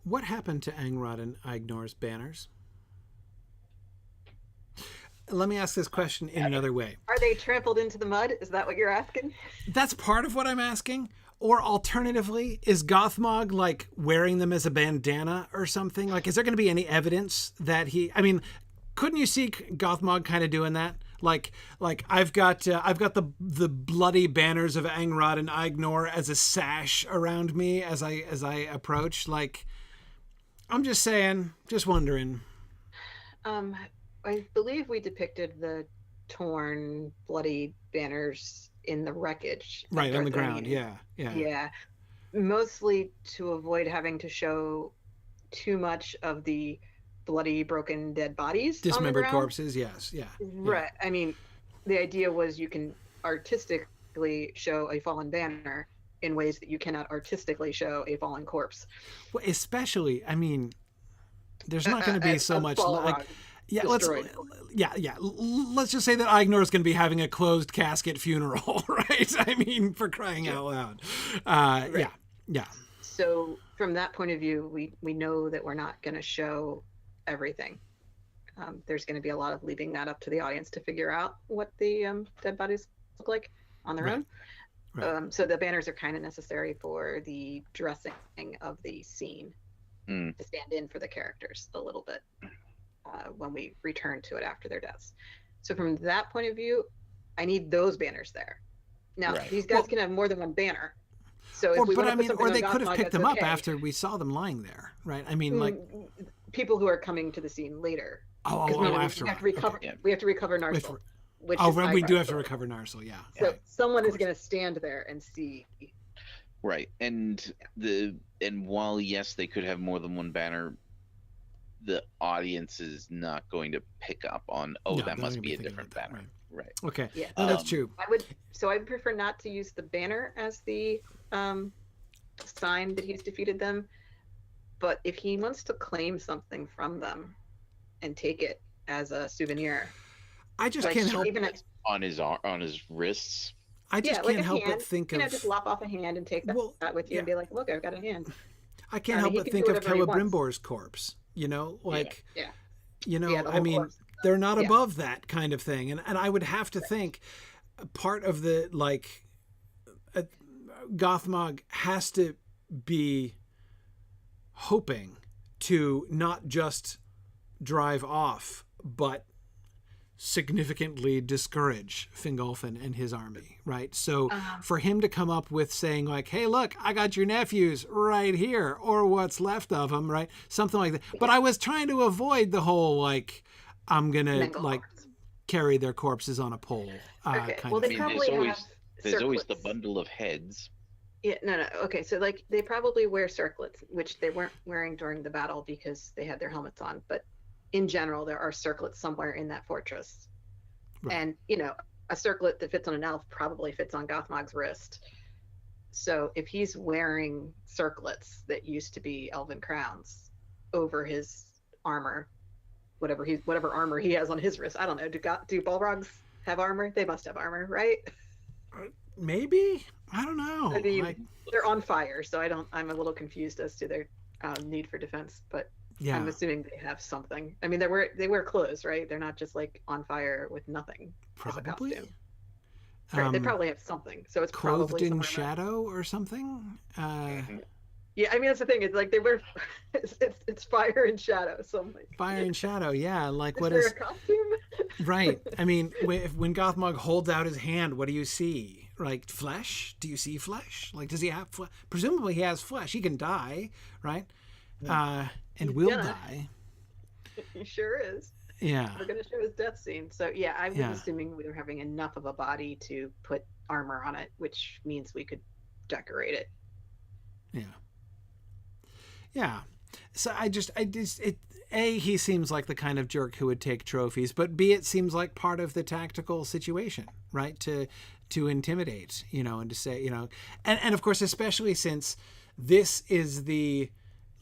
What happened to Angrod and Ignor's banners? Let me ask this question in another way. Are they trampled into the mud? Is that what you're asking? That's part of what I'm asking. Or alternatively, is Gothmog like wearing them as a bandana or something? Like, is there going to be any evidence that couldn't you see Gothmog kind of doing that? Like I've got the bloody banners of Angrod and Ignor as a sash around me as I approach. Like, I'm just saying, just wondering. I believe we depicted the torn, bloody banners in the wreckage. Right, on the ground, yeah. Mostly to avoid having to show too much of the bloody, broken, dead bodies. Dismembered corpses, yes, yeah. Right. I mean, the idea was you can artistically show a fallen banner in ways that you cannot artistically show a fallen corpse. Well, especially, there's not going to be so much like... Yeah, destroyed. Let's just say that Ignor is going to be having a closed casket funeral, right? For crying out loud. Right. Yeah. So from that point of view, we know that we're not going to show everything. There's going to be a lot of leaving that up to the audience to figure out what the dead bodies look like on their Right. own. Right. So the banners are kind of necessary for the dressing of the scene Mm. to stand in for the characters a little bit when we return to it after their deaths. So from that point of view, I need those banners there. Now, Right. these guys can have more than one banner. So Or, if we but want to I put mean, something or on they could have Gothmog, picked that's them up okay. after we saw them lying there, right? I mean, like, people who are coming to the scene later. after we have to recover. okay. We have to recover Narsil. Which Oh, is right, we do have to Narsil. recover Narsil. Yeah. So Right. someone is going to stand there and see. Right. And while yes, they could have more than one banner, the audience is not going to pick up on No, that they're must gonna be a thinking different about that, banner. Right. Okay. Yeah. No, that's true. I would prefer not to use the banner as the sign that he's defeated them. But if he wants to claim something from them and take it as a souvenir, I just can't help on his wrists. I just can't help but think of just lop off a hand and take that with you and be like, look, I've got a hand. I can't help but think of Celebrimbor's corpse. You know, like I mean, corpse. They're not above that kind of thing, and I would have to think part of the Gothmog has to be hoping to not just drive off, but significantly discourage Fingolfin and his army, right? So for him to come up with saying like, hey, look, I got your nephews right here, or what's left of them, right? Something like that. But I was trying to avoid the whole, like, I'm going to, carry their corpses on a pole. Okay. Kind well, of they thing. probably there's always the bundle of heads. Yeah, no. Okay, so they probably wear circlets, which they weren't wearing during the battle because they had their helmets on. But in general, there are circlets somewhere in that fortress. Right. And, a circlet that fits on an elf probably fits on Gothmog's wrist. So if he's wearing circlets that used to be elven crowns over his armor, whatever armor he has on his wrist, I don't know. Do Balrogs have armor? They must have armor, right? Maybe. I don't know. I mean, they're on fire, so I'm a little confused as to their need for defense, but yeah. I'm assuming they have something. I mean, they wear clothes, right? They're not just like on fire with nothing. Probably. Right, they probably have something. So it's clothed probably in shadow or something. Yeah, I mean that's the thing. It's like they wear it's fire and shadow. So I'm like, fire and shadow. Yeah, like is what there is a costume? Right. I mean, when Gothmog holds out his hand, what do you see? Like flesh? Do you see flesh? Like, does he have flesh? Presumably he has flesh. He can die, right? And will die. He sure is. Yeah. We're going to show his death scene. So yeah, I was assuming we were having enough of a body to put armor on it, which means we could decorate it. Yeah. Yeah. So A, he seems like the kind of jerk who would take trophies, but B, it seems like part of the tactical situation, right? To intimidate, and to say, and of course, especially since this is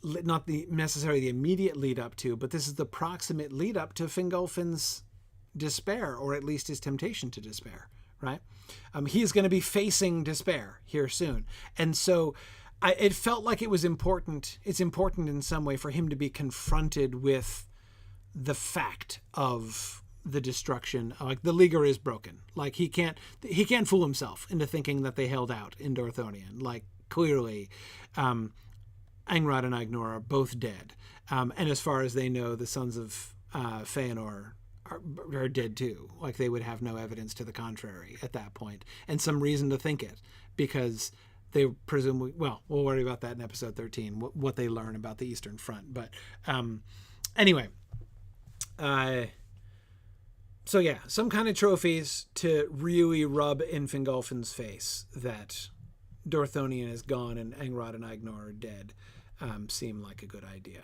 not necessarily the immediate lead up to, but this is the proximate lead up to Fingolfin's despair, or at least his temptation to despair, right? He's going to be facing despair here soon. And so it felt like it was important. It's important in some way for him to be confronted with the fact of the destruction. Like, the Leaguer is broken. Like, he can't fool himself into thinking that they held out in Dorthonion. Like, clearly, Angrod and Ignor are both dead. And as far as they know, the sons of Feanor are dead too. Like, they would have no evidence to the contrary at that point, and some reason to think it, because they presumably, well, we'll worry about that in episode 13, what they learn about the Eastern Front. But anyway, so yeah, some kind of trophies to really rub in Fingolfin's face that Dorthonion is gone and Angrod and Ignor are dead seem like a good idea.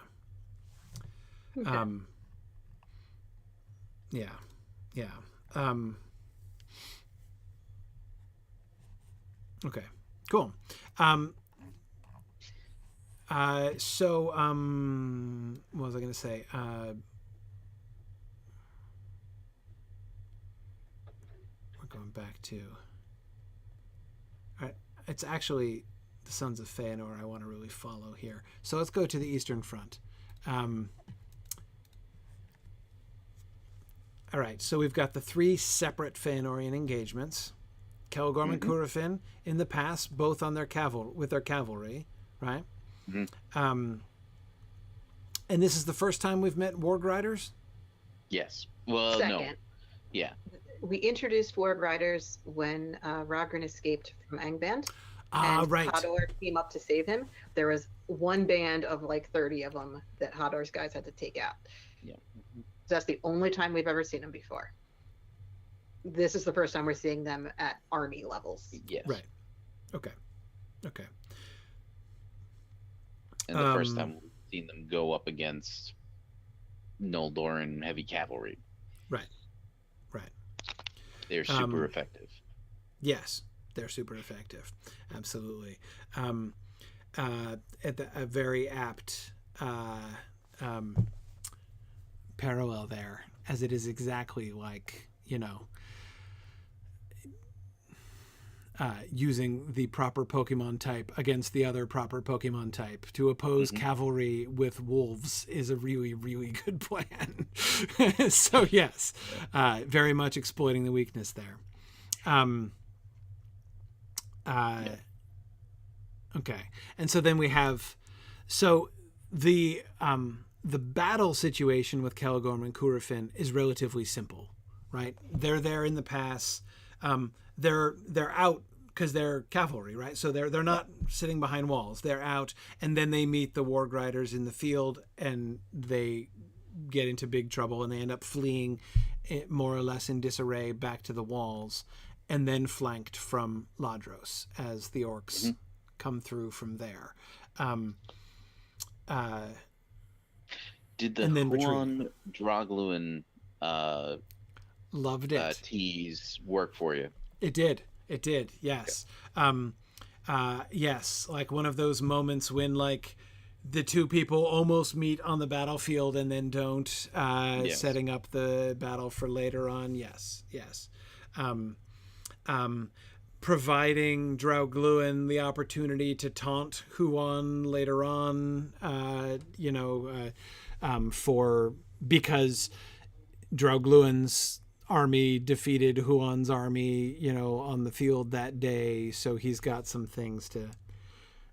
Okay. Yeah. Okay. Cool. So, what was I going to say? We're going back to. All right. It's actually the Sons of Feanor I want to really follow here. So let's go to the Eastern Front. All right. So we've got the 3 separate Feanorian engagements. Celegorm and Curufin in the past, both on their with their cavalry, right? And this is the first time we've met Warg Riders? Yes. Well, Second. no. Yeah. We introduced Warg Riders when Ragran escaped from Angband. And Right. Hador came up to save him. There was one band of like 30 of them that Hador's guys had to take out. Yeah. So that's the only time we've ever seen them before. This is the first time we're seeing them at army levels. Yes. Right. Okay. And the first time we've seen them go up against Noldoran heavy cavalry. Right. They're super effective. Yes, they're super effective. Absolutely. A very apt parallel there, as it is exactly like, using the proper Pokemon type against the other proper Pokemon type to oppose cavalry with wolves is a really, really good plan. So yes, very much exploiting the weakness there. Okay. And so then we have, the battle situation with Celegorm and Curufin is relatively simple, right? They're there in the pass. They're out because they're cavalry, right? So they're not sitting behind walls. They're out, and then they meet the Warg Riders in the field, and they get into big trouble, and they end up fleeing more or less in disarray back to the walls, and then flanked from Ladros as the orcs come through from there. Did the Huan Drogluin loved it tease work for you? It did, yes. Yes, like one of those moments when like the two people almost meet on the battlefield and then don't, setting up the battle for later on. Yes. Providing Draugluin the opportunity to taunt Huan later on, because Draugluin's army defeated Huan's army, on the field that day. So he's got some things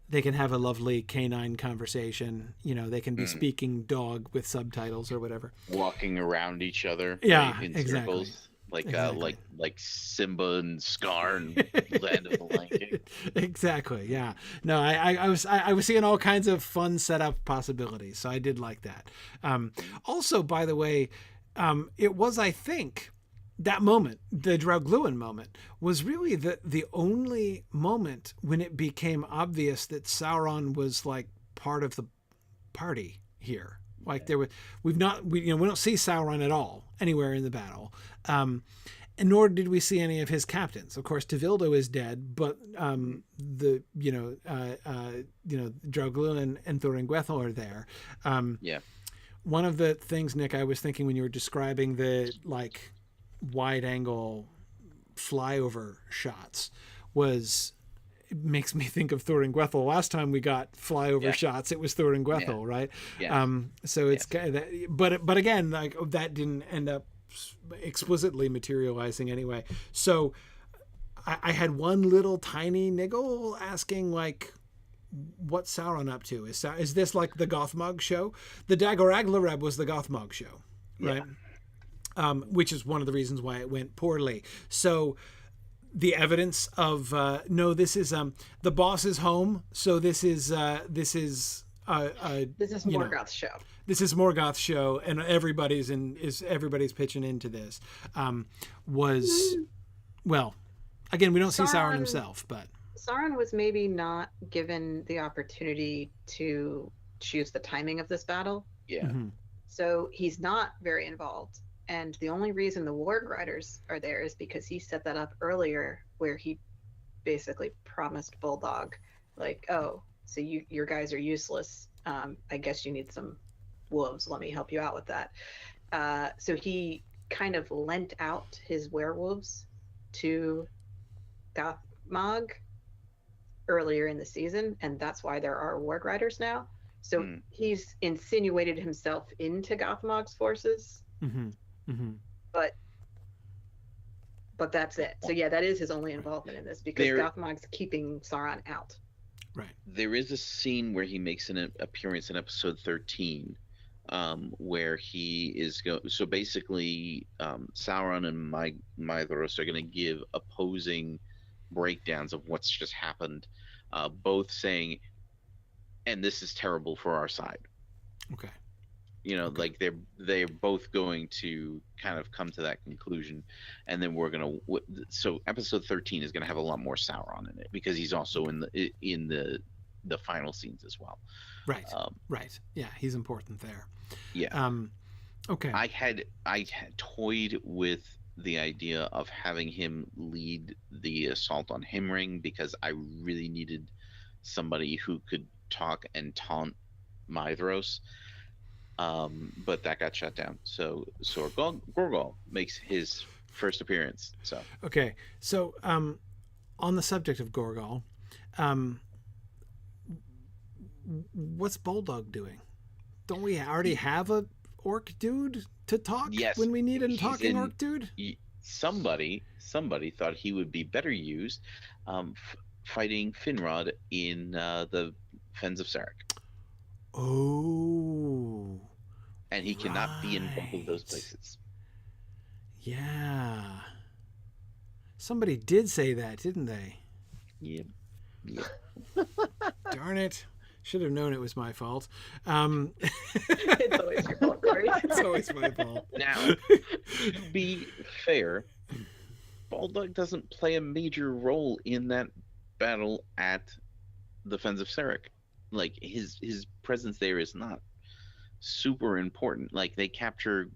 they can have a lovely canine conversation. They can be speaking dog with subtitles or whatever. Walking around each other. Yeah, in exactly. Circles. Like Simba and Scar and Land of the Lion King. Exactly. Yeah. No, I was seeing all kinds of fun setup possibilities. So I did like that. Also, by the way, it was, I think, that moment, the Draugluin moment, was really the only moment when it became obvious that Sauron was like part of the party here. Like we don't see Sauron at all anywhere in the battle, and nor did we see any of his captains. Of course, Tevildo is dead, but Draugluin and Thuringwethel are there. One of the things, Nick, I was thinking when you were describing the like wide angle flyover shots was, it makes me think of Thuringwethel. Last time we got flyover shots, it was Thuringwethel, right? Yeah. So it's kind of that, but again, like that didn't end up explicitly materializing anyway. So I had one little tiny niggle asking like, what's Sauron up to? Is this like the Gothmog show? The Dagor Aglareb was the Gothmog show, right? Which is one of the reasons why it went poorly. So the evidence of no, this is the boss is home. So this is Morgoth's show. This is Morgoth's show, and everybody's pitching into this. Well, again, we don't see Sauron himself, but Sauron was maybe not given the opportunity to choose the timing of this battle. Yeah. So he's not very involved. And the only reason the Warg Riders are there is because he set that up earlier, where he basically promised Bulldog, like, oh, so your guys are useless. I guess you need some wolves. Let me help you out with that. So he kind of lent out his werewolves to Gothmog earlier in the season, and that's why there are Warg Riders now. So he's insinuated himself into Gothmog's forces. But but that's it. So yeah, that is his only involvement in this, because Gothmog's keeping Sauron out. Right. There is a scene where he makes an appearance in episode 13, where he is so basically Sauron and Maedhros are going to give opposing breakdowns of what's just happened, both saying, and this is terrible for our side. Okay. Like they're both going to kind of come to that conclusion, and then we're gonna. So episode 13 is gonna have a lot more Sauron in it, because he's also in the final scenes as well. Right. Right. Yeah, he's important there. Yeah. Okay. I had toyed with the idea of having him lead the assault on Himring, because I really needed somebody who could talk and taunt Maedhros. But that got shut down. So Gorgol makes his first appearance. So okay. So on the subject of Gorgol, what's Bulldog doing? Don't we already have a orc dude to talk? Yes, when we need a talking orc dude? Somebody thought he would be better used fighting Finrod in the Fens of Sarek. Oh. And he cannot be in both of those places. Yeah. Somebody did say that, didn't they? Yep. Darn it. Should have known it was my fault. It's always your fault, Corey. It's always my fault. Now, to be fair, Baldock doesn't play a major role in that battle at the Fens of Sarek. Like, his presence there is not super important. Like, they capture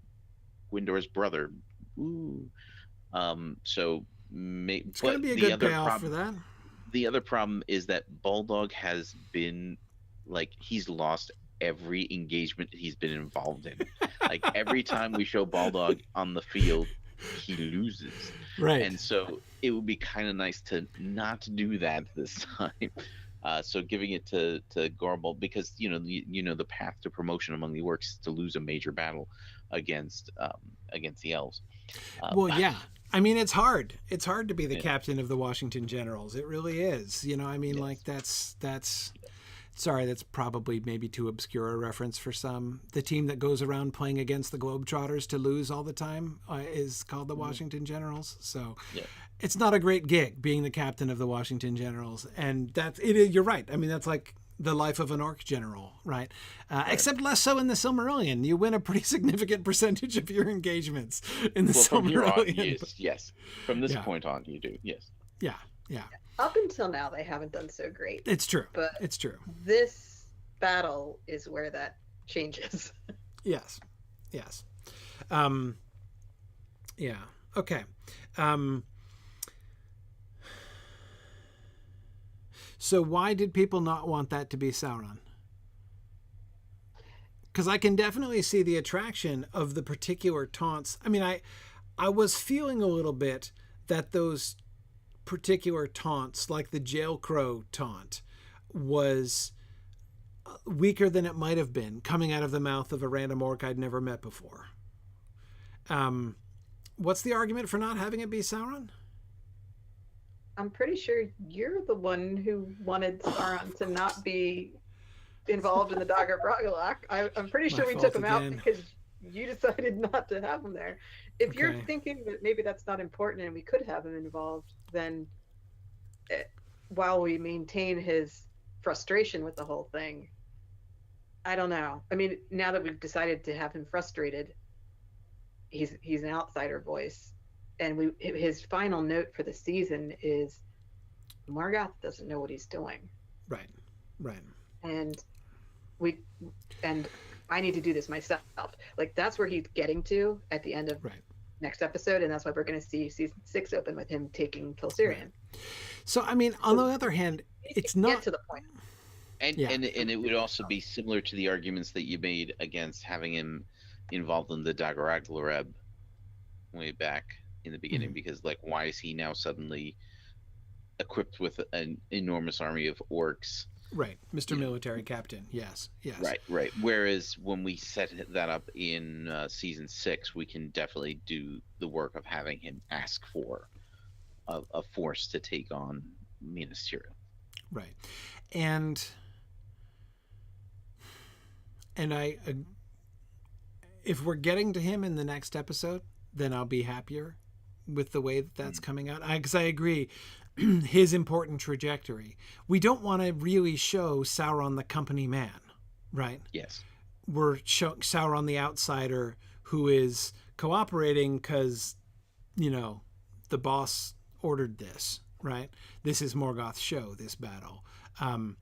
Gwindor's brother. Ooh. So it's going to be a good payoff for that. The other problem is that Bulldog has been, like, he's lost every engagement he's been involved in. Like, every time we show Bulldog on the field, he loses. Right. And so it would be kind of nice to not do that this time. So giving it to Gorbald, because the path to promotion among the orcs is to lose a major battle against the elves. Well, yeah. I mean, it's hard. It's hard to be the captain of the Washington Generals. It really is. Like that's sorry, that's probably maybe too obscure a reference for some. The team that goes around playing against the Globetrotters to lose all the time is called the Washington Generals. So it's not a great gig being the captain of the Washington Generals. And you're right. I mean, that's like the life of an orc general, right? Except less so in the Silmarillion. You win a pretty significant percentage of your engagements in the Silmarillion. Yes. From this point on, you do. Yes. Yeah. Up until now, they haven't done so great. It's true. But it's true. This battle is where that changes. Yes. Yeah. Okay. So why did people not want that to be Sauron? Because I can definitely see the attraction of the particular taunts. I mean, I was feeling a little bit that those particular taunts, like the Jail Crow taunt, was weaker than it might have been coming out of the mouth of a random orc I'd never met before. What's the argument for not having it be Sauron? I'm pretty sure you're the one who wanted Sauron to not be involved in the Dagor Bragollach. I'm pretty sure we took him out because you decided not to have him there. If you're thinking that maybe that's not important and we could have him involved, then while we maintain his frustration with the whole thing, I don't know. I mean, now that we've decided to have him frustrated, he's an outsider voice. And his final note for the season is Morgoth doesn't know what he's doing. Right. And I need to do this myself. Like, that's where he's getting to at the end of next episode, and that's why we're going to see season 6 open with him taking Kilsirian. Right. So, I mean, on the other hand, it's not get to the point. And it would also be similar to the arguments that you made against having him involved in the Dagor Bragollach way back in the beginning, because, like, why is he now suddenly equipped with an enormous army of orcs? Right, Mr. Military Captain. Yes. Right. Whereas when we set that up in season 6, we can definitely do the work of having him ask for a force to take on Minas Tirith. Right. And I if we're getting to him in the next episode, then I'll be happier with the way that that's coming out. Because I agree, his important trajectory. We don't want to really show Sauron the company man, right? Yes. We're showing Sauron the outsider who is cooperating because, the boss ordered this, right? This is Morgoth's show, this battle. And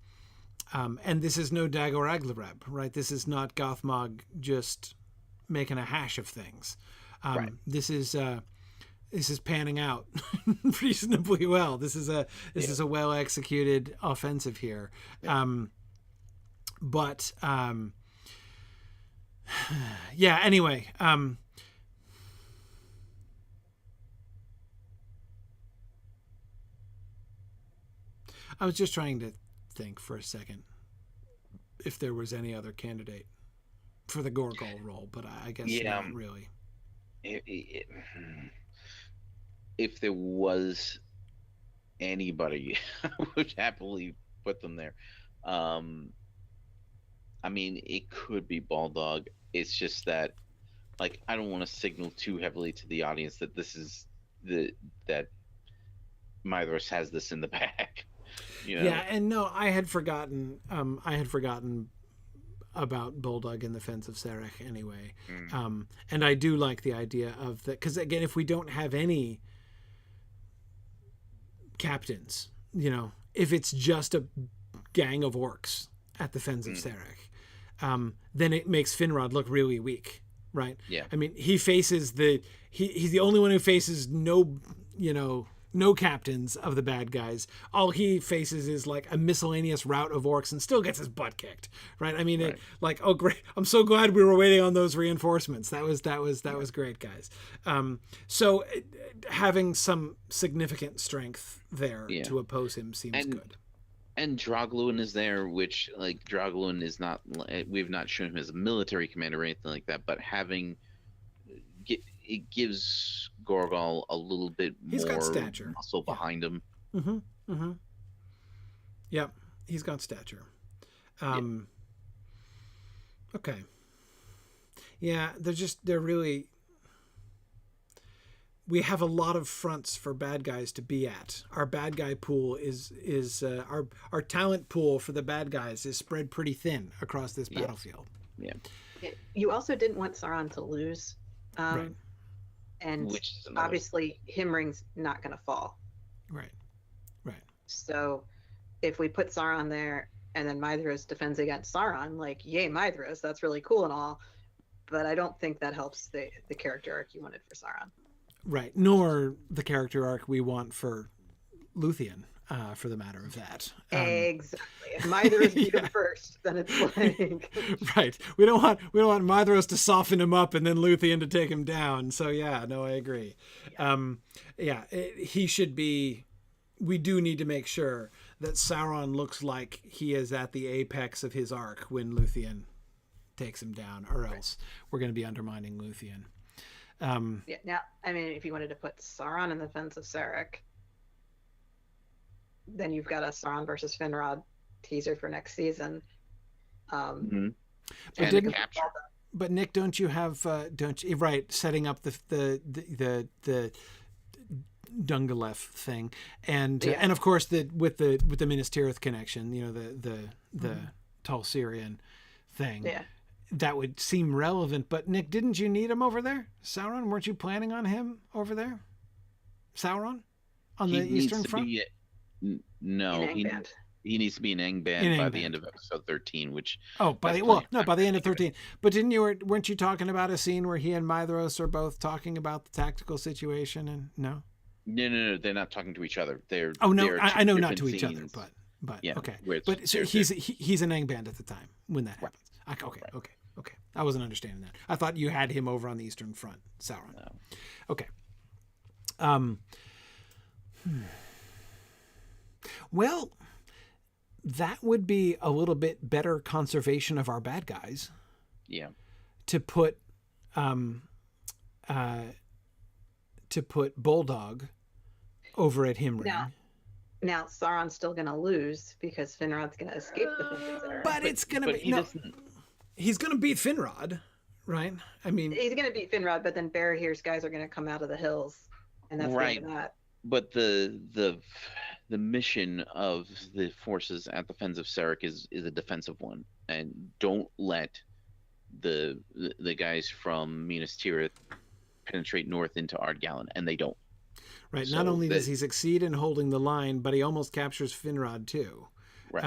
this is no Dagor Bragollach, right? This is not Gothmog just making a hash of things. Right. This is panning out reasonably well. This is a well executed offensive here. Yeah. Anyway, I was just trying to think for a second if there was any other candidate for the Gorgol role, but I guess not really. If there was anybody, I would happily put them there. I mean, it could be Balldog. It's just that, like, I don't want to signal too heavily to the audience that this is that Mithras has this in the bag. Yeah, and no, I had forgotten about Bulldog in the Fens of Serech anyway. And I do like the idea of that, because again, if we don't have any captains, if it's just a gang of orcs at the Fens of Serech, then it makes Finrod look really weak, right? Yeah. I mean, he's the only one who faces no captains of the bad guys. All he faces is like a miscellaneous rout of orcs and still gets his butt kicked, right? I mean, right. Oh great! I'm so glad we were waiting on those reinforcements. That was great, guys. So having some significant strength there to oppose him seems good. And Draugluin is there, which, like, Draugluin is not. We've not shown him as a military commander or anything like that, but it gives Gorgol a little bit he's more got stature. Muscle behind him. Mm-hmm. Mm-hmm. Yep, he's got stature. Okay. Yeah, they're really. We have a lot of fronts for bad guys to be at. Our bad guy pool is our talent pool for the bad guys is spread pretty thin across this battlefield. Yeah. You also didn't want Sauron to lose. Right. And obviously Himring's not going to fall. Right. So if we put Sauron there and then Mithras defends against Sauron, like, yay, Mithras, that's really cool and all. But I don't think that helps the character arc you wanted for Sauron. Right. Nor the character arc we want for Luthien, for the matter of that. Exactly. If Mithras beat him first, then it's like right. We don't want Mithras to soften him up and then Luthien to take him down. So yeah, no, I agree. He should be. We do need to make sure that Sauron looks like he is at the apex of his arc when Luthien takes him down, or else we're going to be undermining Luthien. Now, I mean, if you wanted to put Sauron in the Fens of Serech, then you've got a Sauron versus Finrod teaser for next season. And capture. But Nick, don't you have setting up the Dungalef thing, and of course with the Minas Tirith connection, the Tall Syrian thing. Yeah. That would seem relevant, but Nick, didn't you need him over there? Sauron, weren't you planning on him over there? Sauron on the Eastern Front? No, he needs to be in Angband by the end of episode 13, which by the end of 13. But weren't you talking about a scene where he and Mithras are both talking about the tactical situation? And no, they're not talking to each other. I know not to each other, but yeah, okay. But so he's in Angband at the time when that happens. Okay. I wasn't understanding that. I thought you had him over on the Eastern Front, Sauron. No. Okay. Well, that would be a little bit better conservation of our bad guys. Yeah. To put Bulldog over at Himring. Now Sauron's still gonna lose because Finrod's gonna escape the Thinking Center. But it's gonna be he's gonna beat Finrod, right? I mean, he's gonna beat Finrod, but then Barahir's guys are gonna come out of the hills, and that's right. the end of that. But the mission of the forces at the Fens of Serek is a defensive one, and don't let the guys from Minas Tirith penetrate north into Ardgallen, and they don't. Right. So not only does he succeed in holding the line, but he almost captures Finrod too. Right.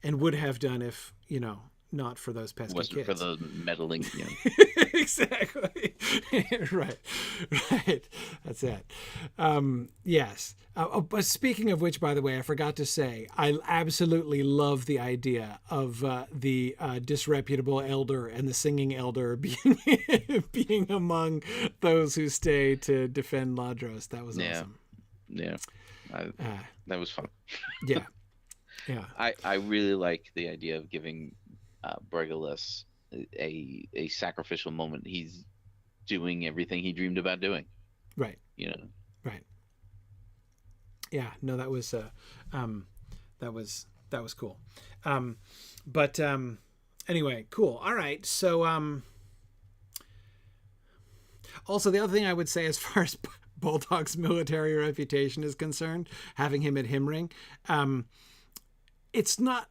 And would have done if, not for those pesky wasn't kids. For the meddling. Exactly. Right. That's it. Yes. But speaking of which, by the way, I forgot to say, I absolutely love the idea of the disreputable elder and the singing elder being among those who stay to defend Ladros. That was awesome. Yeah. That was fun. Yeah. Yeah. I really like the idea of giving Bragollach a sacrificial moment. He's doing everything he dreamed about doing. Right. Right. Yeah. No, that was cool. But anyway, cool. All right. So also the other thing I would say as far as Bulldog's military reputation is concerned, having him at Himring, it's not.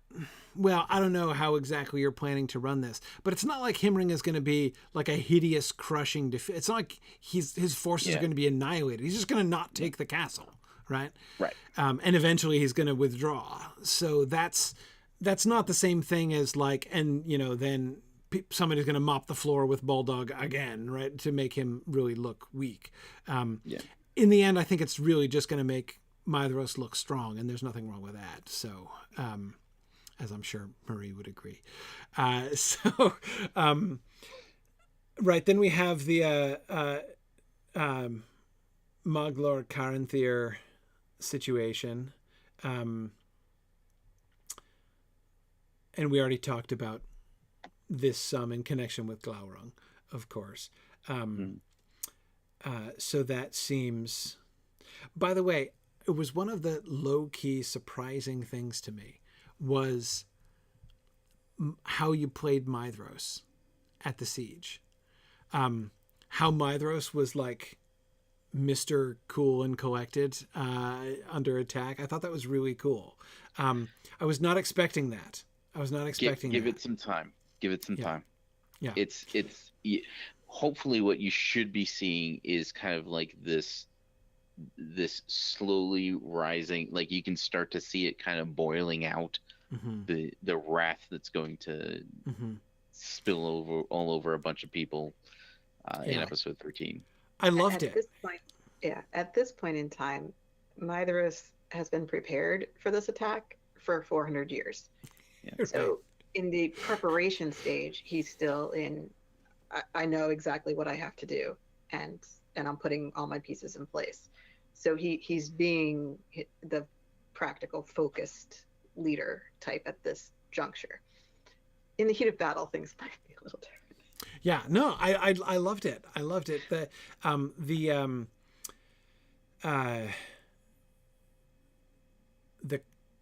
Well, I don't know how exactly you're planning to run this, but it's not like Himring is going to be like a hideous, crushing defeat. It's not like his forces are going to be annihilated. He's just going to not take the castle, right? Right. And eventually he's going to withdraw. So that's not the same thing as like, and then somebody's going to mop the floor with Bulldog again, right, to make him really look weak. In the end, I think it's really just going to make Maedhros look strong, and there's nothing wrong with that. So. As I'm sure Marie would agree. Right, then we have the Maglor Caranthir situation. And we already talked about this in connection with Glaurung, of course. So that seems... By the way, it was one of the low-key surprising things to me was how you played Maedhros at the siege. How Maedhros was like Mr. Cool and Collected under attack. I thought that was really cool. I was not expecting that. Give it some time. Give it some time. Yeah. It's hopefully what you should be seeing is kind of like this slowly rising, like you can start to see it kind of boiling out, the wrath that's going to spill over all over a bunch of people in episode 13. I loved it. At this point in time, Maedhros has been prepared for this attack for 400 years. Yeah. So in the preparation stage, he's still in, I know exactly what I have to do, and I'm putting all my pieces in place. So he's being the practical, focused leader type at this juncture. In the heat of battle, things might be a little different. Yeah, no, I loved it. I loved it. The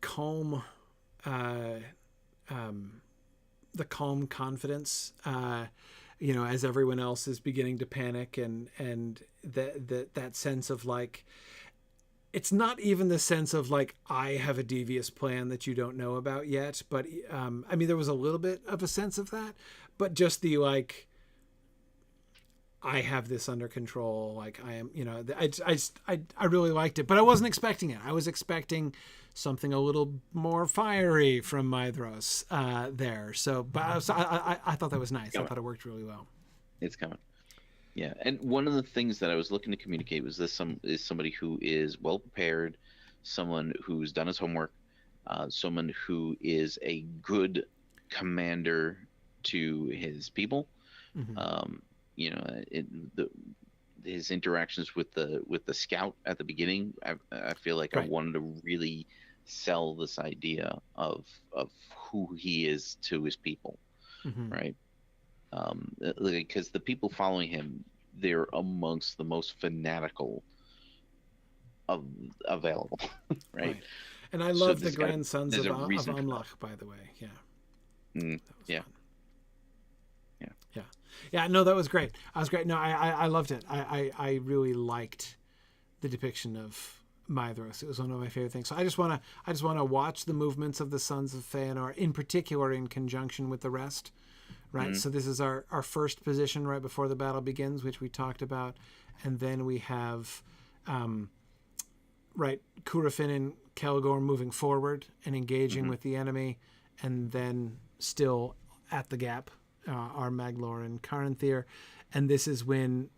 calm, the calm confidence, as everyone else is beginning to panic, and that sense of like, it's not even the sense of like, I have a devious plan that you don't know about yet. But there was a little bit of a sense of that, but just the like, I have this under control. Like I am, I really liked it, but I wasn't expecting it. I was expecting something a little more fiery from Maedhros there. So, but I thought that was nice. I thought it worked really well. It's coming. Yeah, and one of the things that I was looking to communicate was this: somebody who is well prepared, someone who's done his homework, someone who is a good commander to his people. His interactions with the scout at the beginning, I feel like I wanted to really sell this idea of who he is to his people, right? Because the people following him, they're amongst the most fanatical available, right? And I So love the there's grandsons of there's a reason for that. Amlach, by the way. Yeah. Mm, That was yeah. fun. Yeah. Yeah. No, that was great. I was great. No, I loved it. I really liked the depiction of Maedhros. It was one of my favorite things. So I just want to watch the movements of the Sons of Feanor, in particular in conjunction with the rest. Right. Mhm. So this is our first position right before the battle begins, which we talked about, and then we have, right, Curufin and Kelgor moving forward and engaging with the enemy, and then still at the gap are Maglor and Caranthir, and this is when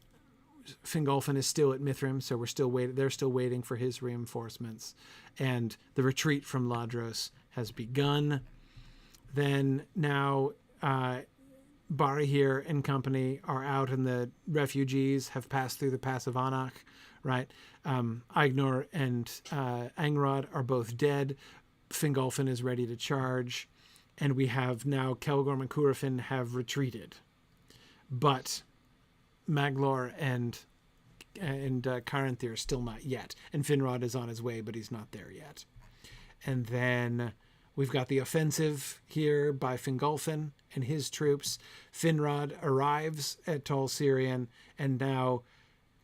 Fingolfin is still at Mithrim, so we're still waiting. They're still waiting for his reinforcements, and the retreat from Ladros has begun. Then now, Barahir and company are out, and the refugees have passed through the Pass of Anach, right? Aignor and Angrod are both dead. Fingolfin is ready to charge, and we have now Kelgorm and Curufin have retreated, but Maglor and Caranthir still not yet, and Finrod is on his way, but he's not there yet. And then we've got the offensive here by Fingolfin and his troops. Finrod arrives at Tol Sirion, and now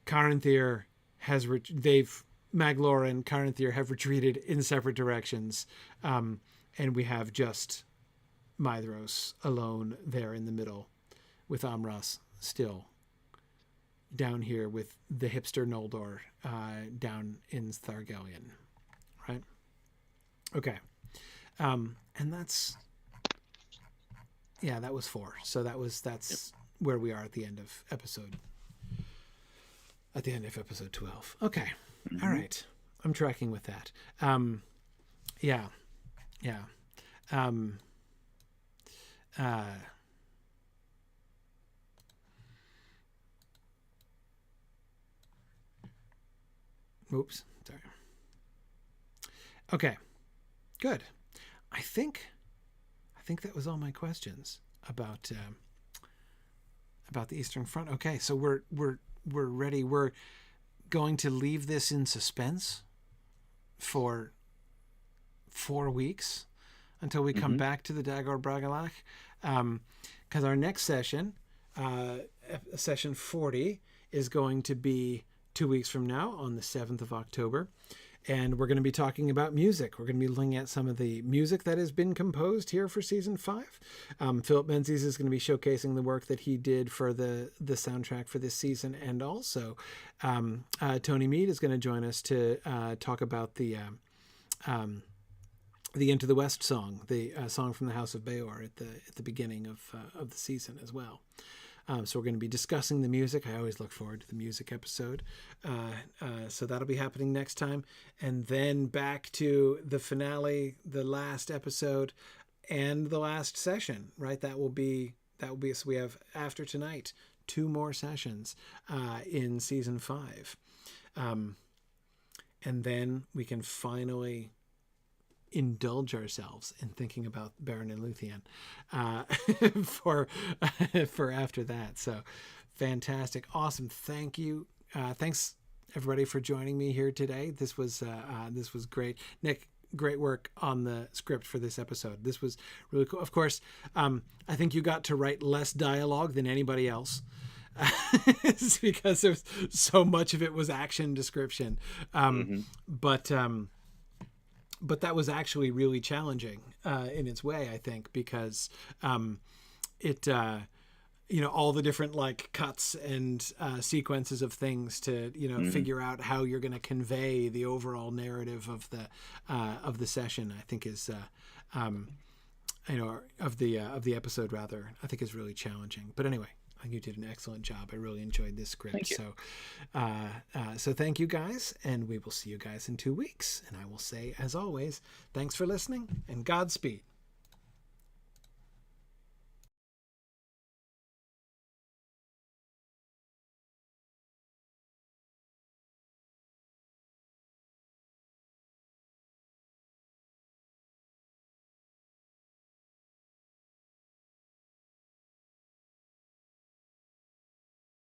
Caranthir has Maglor and Caranthir have retreated in separate directions, and we have just Maedhros alone there in the middle, with Amras still down here with the hipster Noldor down in Thargelion, right? Okay. And that's, that was 4. So that's where we are at the end of episode 12. Okay. All right. I'm tracking with that. Yeah. Oops. Sorry. Okay. Good. I think that was all my questions about the Eastern Front. Okay, so we're ready. We're going to leave this in suspense for 4 weeks until we come back to the Dagor Bragollach, because our next session, session 40, is going to be 2 weeks from now on the 7th of October. And we're going to be talking about music. We're going to be looking at some of the music that has been composed here for season 5. Philip Menzies is going to be showcasing the work that he did for the soundtrack for this season. And also, Tony Mead is going to join us to talk about the Into the West song, the song from the House of Beor at the beginning of the season as well. So we're going to be discussing the music. I always look forward to the music episode. So that'll be happening next time. And then back to the finale, the last episode, and the last session, right? That will be, so we have, after tonight, 2 more sessions in season 5. And then we can finally indulge ourselves in thinking about Baron and Luthien for after that. So fantastic. Awesome. Thank you. Thanks everybody for joining me here today. This was great. Nick, great work on the script for this episode. This was really cool. Of course, I think you got to write less dialogue than anybody else. It's because there's so much of it was action description. But that was actually really challenging in its way, I think, because it, all the different like cuts and sequences of things to, figure out how you're going to convey the overall narrative of the session, I think is, of the episode rather, I think is really challenging. But anyway, I think you did an excellent job. I really enjoyed this script. Thank you. So thank you guys, and we will see you guys in 2 weeks. And I will say, as always, thanks for listening and Godspeed.